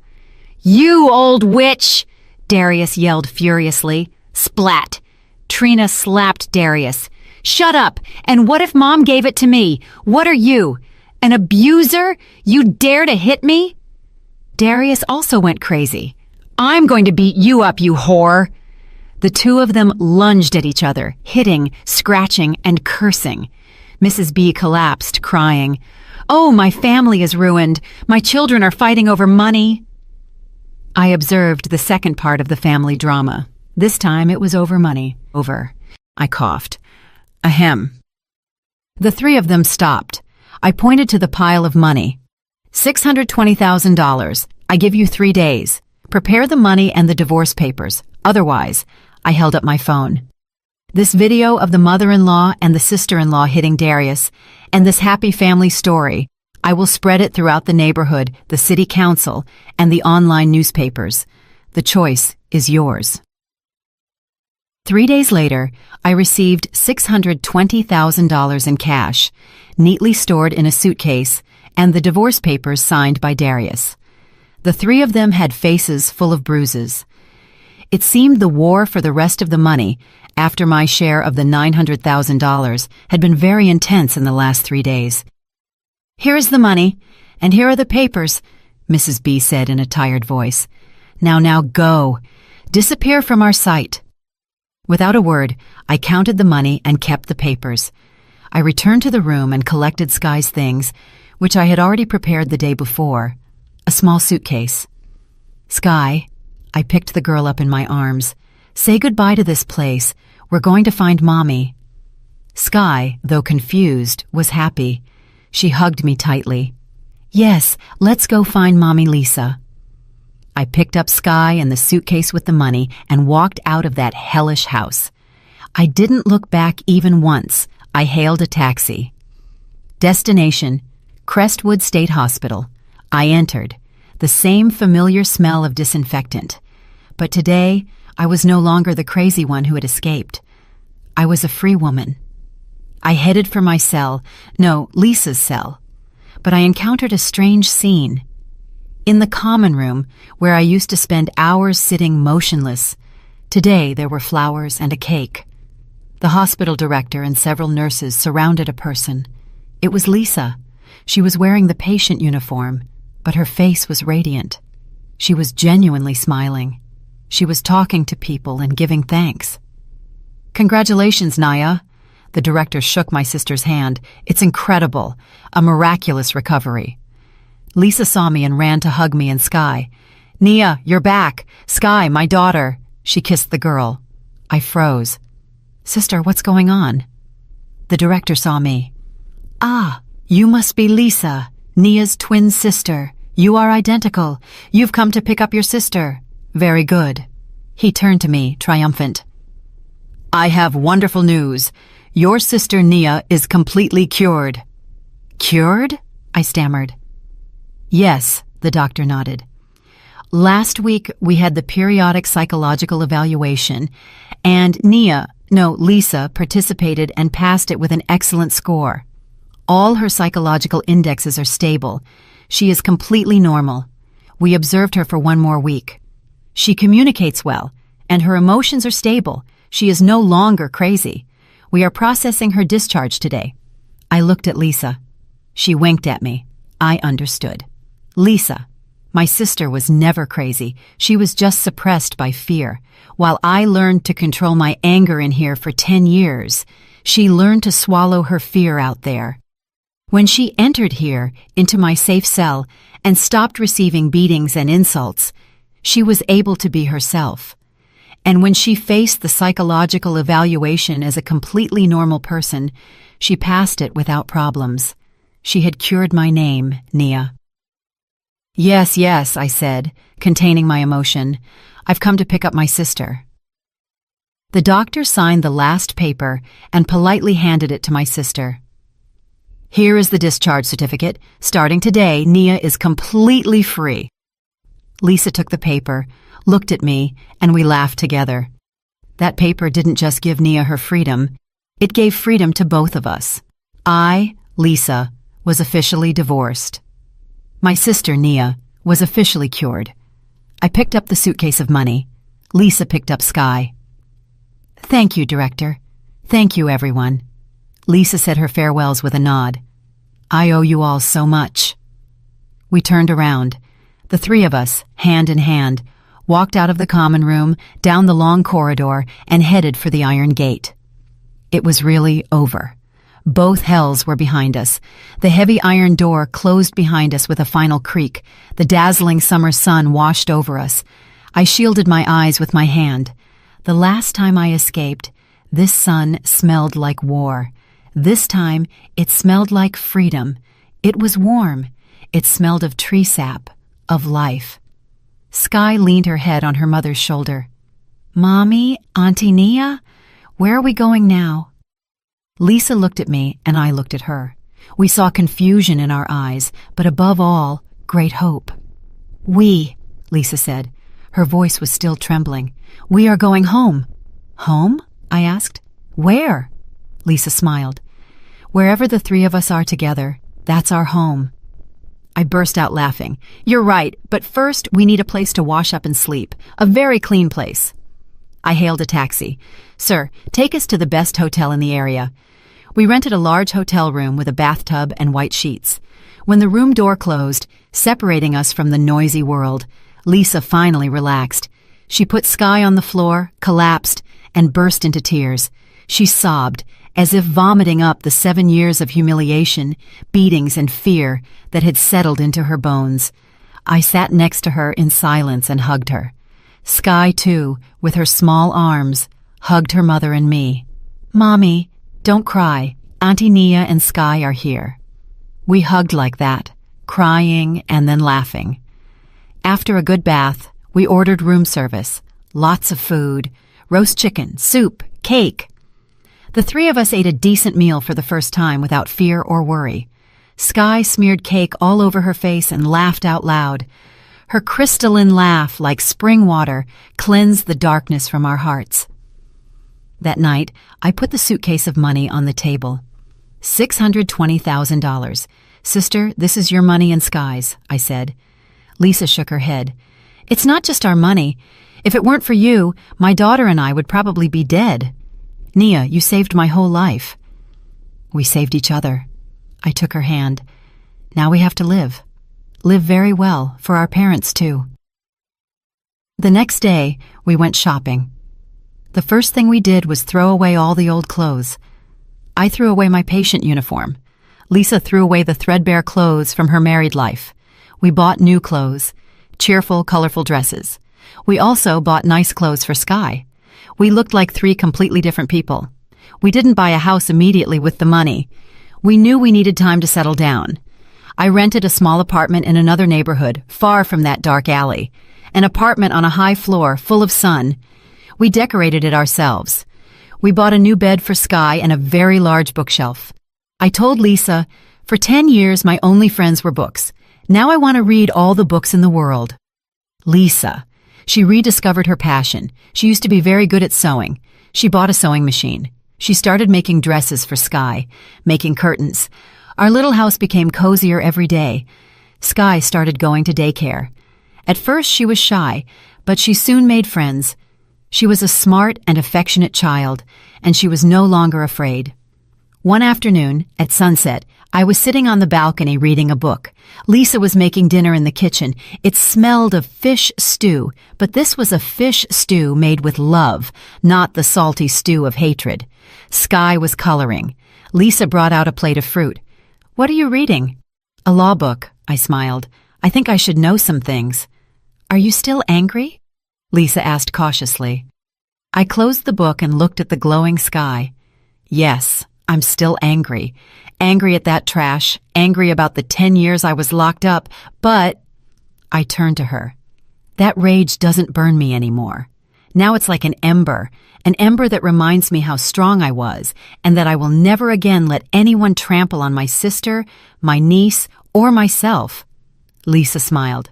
You old witch! Darius yelled furiously. Splat! Trina slapped Darius. Shut up! And what if Mom gave it to me? What are you? An abuser? You dare to hit me? Darius also went crazy. I'm going to beat you up, you whore! The 2 of them lunged at each other, hitting, scratching, and cursing. Mrs. B collapsed, crying, Oh, my family is ruined. My children are fighting over money. I observed the second part of the family drama. This time it was over money. Over. I coughed. Ahem. The 3 of them stopped. I pointed to the pile of money. $620,000. I give you 3 days. Prepare the money and the divorce papers. Otherwise, I held up my phone. This video of the mother-in-law and the sister-in-law hitting Darius, and this happy family story, I will spread it throughout the neighborhood, the city council, and the online newspapers. The choice is yours. 3 days later, I received $620,000 in cash, neatly stored in a suitcase, and the divorce papers signed by Darius. The three of them had faces full of bruises. It seemed the war for the rest of the money, after my share of the $900,000, had been very intense in the last 3 days. "Here is the money, and here are the papers," Mrs. B said in a tired voice. Now go. Disappear from our sight." Without a word, I counted the money and kept the papers. I returned to the room and collected Sky's things, which I had already prepared the day before, a small suitcase. "Sky," I picked the girl up in my arms, "say goodbye to this place. We're going to find Mommy." Sky, though confused, was happy. She hugged me tightly. "Yes, let's go find Mommy Lisa." I picked up Sky and the suitcase with the money and walked out of that hellish house. I didn't look back even once. I hailed a taxi. Destination, Crestwood State Hospital. I entered, the same familiar smell of disinfectant. But today, I was no longer the crazy one who had escaped. I was a free woman. I headed for my cell, no, Lisa's cell. But I encountered a strange scene. In the common room, where I used to spend hours sitting motionless, today there were flowers and a cake. The hospital director and several nurses surrounded a person. It was Lisa. She was wearing the patient uniform, but her face was radiant. She was genuinely smiling. She was talking to people and giving thanks. "Congratulations, Naya." The director shook my sister's hand. "It's incredible. A miraculous recovery." Lisa saw me and ran to hug me and Sky. "Nia, you're back. Sky, my daughter." She kissed the girl. I froze. "Sister, what's going on?" The director saw me. "Ah, you must be Lisa, Nia's twin sister. You are identical. You've come to pick up your sister. Very good." He turned to me, triumphant. "I have wonderful news. Your sister Nia is completely cured." "Cured?" I stammered. "Yes," the doctor nodded. "Last week we had the periodic psychological evaluation, and Lisa participated and passed it with an excellent score. All her psychological indexes are stable. She is completely normal. We observed her for 1 more week. She communicates well, and her emotions are stable. She is no longer crazy. We are processing her discharge today." I looked at Lisa. She winked at me. I understood. Lisa, my sister, was never crazy. She was just suppressed by fear. While I learned to control my anger in here for 10 years, she learned to swallow her fear out there. When she entered here into my safe cell and stopped receiving beatings and insults, she was able to be herself. And when she faced the psychological evaluation as a completely normal person, she passed it without problems. She had cured my name, Nia. Yes, I said, containing my emotion. "I've come to pick up my sister." The doctor signed the last paper and politely handed it to my sister. "Here is the discharge certificate. Starting today, Nia is completely free." Lisa took the paper, looked at me, and we laughed together. That paper didn't just give Nia her freedom, it gave freedom to both of us. I, Lisa, was officially divorced. My sister, Nia, was officially cured. I picked up the suitcase of money. Lisa picked up Sky. "Thank you, Director. Thank you, everyone." Lisa said her farewells with a nod. "I owe you all so much." We turned around. The three of us, hand in hand, walked out of the common room, down the long corridor, and headed for the iron gate. It was really over. Both hells were behind us. The heavy iron door closed behind us with a final creak. The dazzling summer sun washed over us. I shielded my eyes with my hand. The last time I escaped, this sun smelled like war. This time, it smelled like freedom. It was warm. It smelled of tree sap, of life. Sky leaned her head on her mother's shoulder. "Mommy, Auntie Nia, where are we going now?" Lisa looked at me, and I looked at her. We saw confusion in our eyes, but above all, great hope. "We," Lisa said. Her voice was still trembling. "We are going home." Home? I asked. Where? Lisa smiled. Wherever the three of us are together, that's our home. I burst out laughing. You're right, but first we need a place to wash up and sleep. A very clean place. I hailed a taxi. Sir, take us to the best hotel in the area. We rented a large hotel room with a bathtub and white sheets. When the room door closed, separating us from the noisy world, Lisa finally relaxed. She put Sky on the floor, collapsed, and burst into tears. She sobbed, as if vomiting up the 7 years of humiliation, beatings, and fear that had settled into her bones. I sat next to her in silence and hugged her. Sky, too, with her small arms, hugged her mother and me. Mommy, don't cry. Auntie Nia and Sky are here. We hugged like that, crying and then laughing. After a good bath, we ordered room service. Lots of food, roast chicken, soup, cake. The three of us ate a decent meal for the first time without fear or worry. Sky smeared cake all over her face and laughed out loud. Her crystalline laugh, like spring water, cleansed the darkness from our hearts. That night, I put the suitcase of money on the table. $620,000. Sister, this is your money and Sky's, I said. Lisa shook her head. It's not just our money. If it weren't for you, my daughter and I would probably be dead. Nia, you saved my whole life. We saved each other. I took her hand. Now we have to live. Live very well, for our parents too. The next day, we went shopping. The first thing we did was throw away all the old clothes. I threw away my patient uniform. Lisa threw away the threadbare clothes from her married life. We bought new clothes, cheerful, colorful dresses. We also bought nice clothes for Sky. We looked like three completely different people. We didn't buy a house immediately with the money. We knew we needed time to settle down. I rented a small apartment in another neighborhood, far from that dark alley. An apartment on a high floor, full of sun. We decorated it ourselves. We bought a new bed for Sky and a very large bookshelf. I told Lisa, for 10 years my only friends were books. Now I want to read all the books in the world. Lisa. She rediscovered her passion. She used to be very good at sewing. She bought a sewing machine. She started making dresses for Sky, making curtains. Our little house became cozier every day. Sky started going to daycare. At first she was shy, but she soon made friends. She was a smart and affectionate child, and she was no longer afraid. One afternoon, at sunset, I was sitting on the balcony reading a book. Lisa was making dinner in the kitchen. It smelled of fish stew, but this was a fish stew made with love, not the salty stew of hatred. Sky was coloring. Lisa brought out a plate of fruit. What are you reading? A law book, I smiled. I think I should know some things. Are you still angry? Lisa asked cautiously. I closed the book and looked at the glowing sky. Yes, I'm still angry. Angry at that trash, angry about the 10 years I was locked up, but... I turned to her. That rage doesn't burn me anymore. Now it's like an ember that reminds me how strong I was, and that I will never again let anyone trample on my sister, my niece, or myself. Lisa smiled.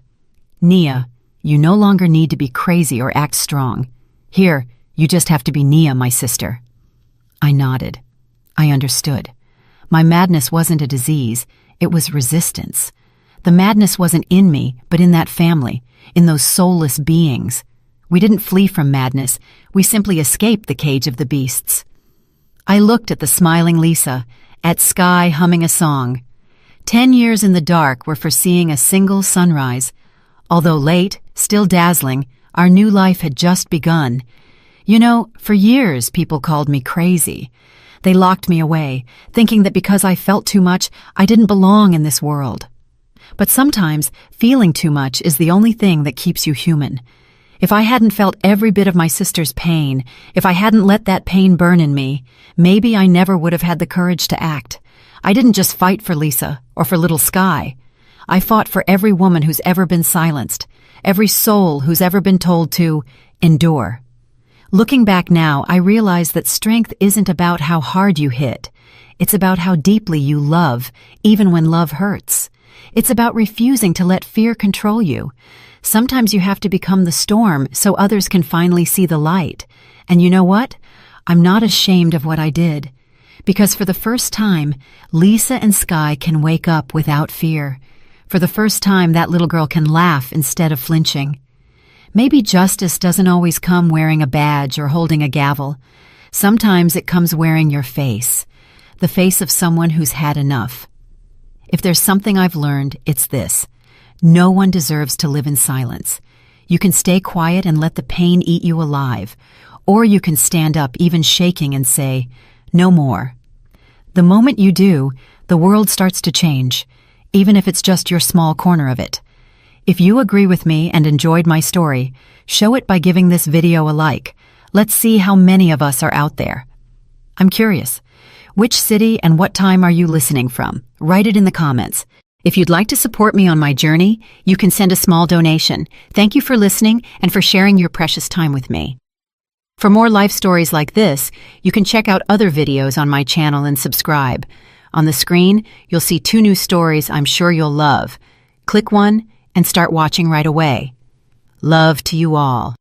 Nia, you no longer need to be crazy or act strong. Here, you just have to be Nia, my sister. I nodded. I understood. My madness wasn't a disease, it was resistance. The madness wasn't in me, but in that family, in those soulless beings. We didn't flee from madness, we simply escaped the cage of the beasts. I looked at the smiling Lisa, at Sky humming a song. 10 years in the dark were for seeing a single sunrise. Although late, still dazzling, our new life had just begun. You know, for years people called me crazy. They locked me away, thinking that because I felt too much, I didn't belong in this world. But sometimes, feeling too much is the only thing that keeps you human. If I hadn't felt every bit of my sister's pain, if I hadn't let that pain burn in me, maybe I never would have had the courage to act. I didn't just fight for Lisa, or for little Sky. I fought for every woman who's ever been silenced, every soul who's ever been told to endure. Looking back now, I realize that strength isn't about how hard you hit. It's about how deeply you love, even when love hurts. It's about refusing to let fear control you. Sometimes you have to become the storm so others can finally see the light. And you know what? I'm not ashamed of what I did, because for the first time, Lisa and Sky can wake up without fear. For the first time, that little girl can laugh instead of flinching. Maybe justice doesn't always come wearing a badge or holding a gavel. Sometimes it comes wearing your face, the face of someone who's had enough. If there's something I've learned, it's this. No one deserves to live in silence. You can stay quiet and let the pain eat you alive, or you can stand up even shaking and say, "No more." The moment you do, the world starts to change, even if it's just your small corner of it. If you agree with me and enjoyed my story, show it by giving this video a like. Let's see how many of us are out there. I'm curious, which city and what time are you listening from? Write it in the comments. If you'd like to support me on my journey, you can send a small donation. Thank you for listening and for sharing your precious time with me. For more life stories like this, you can check out other videos on my channel and subscribe. On the screen, you'll see 2 new stories I'm sure you'll love. Click one and start watching right away. Love to you all.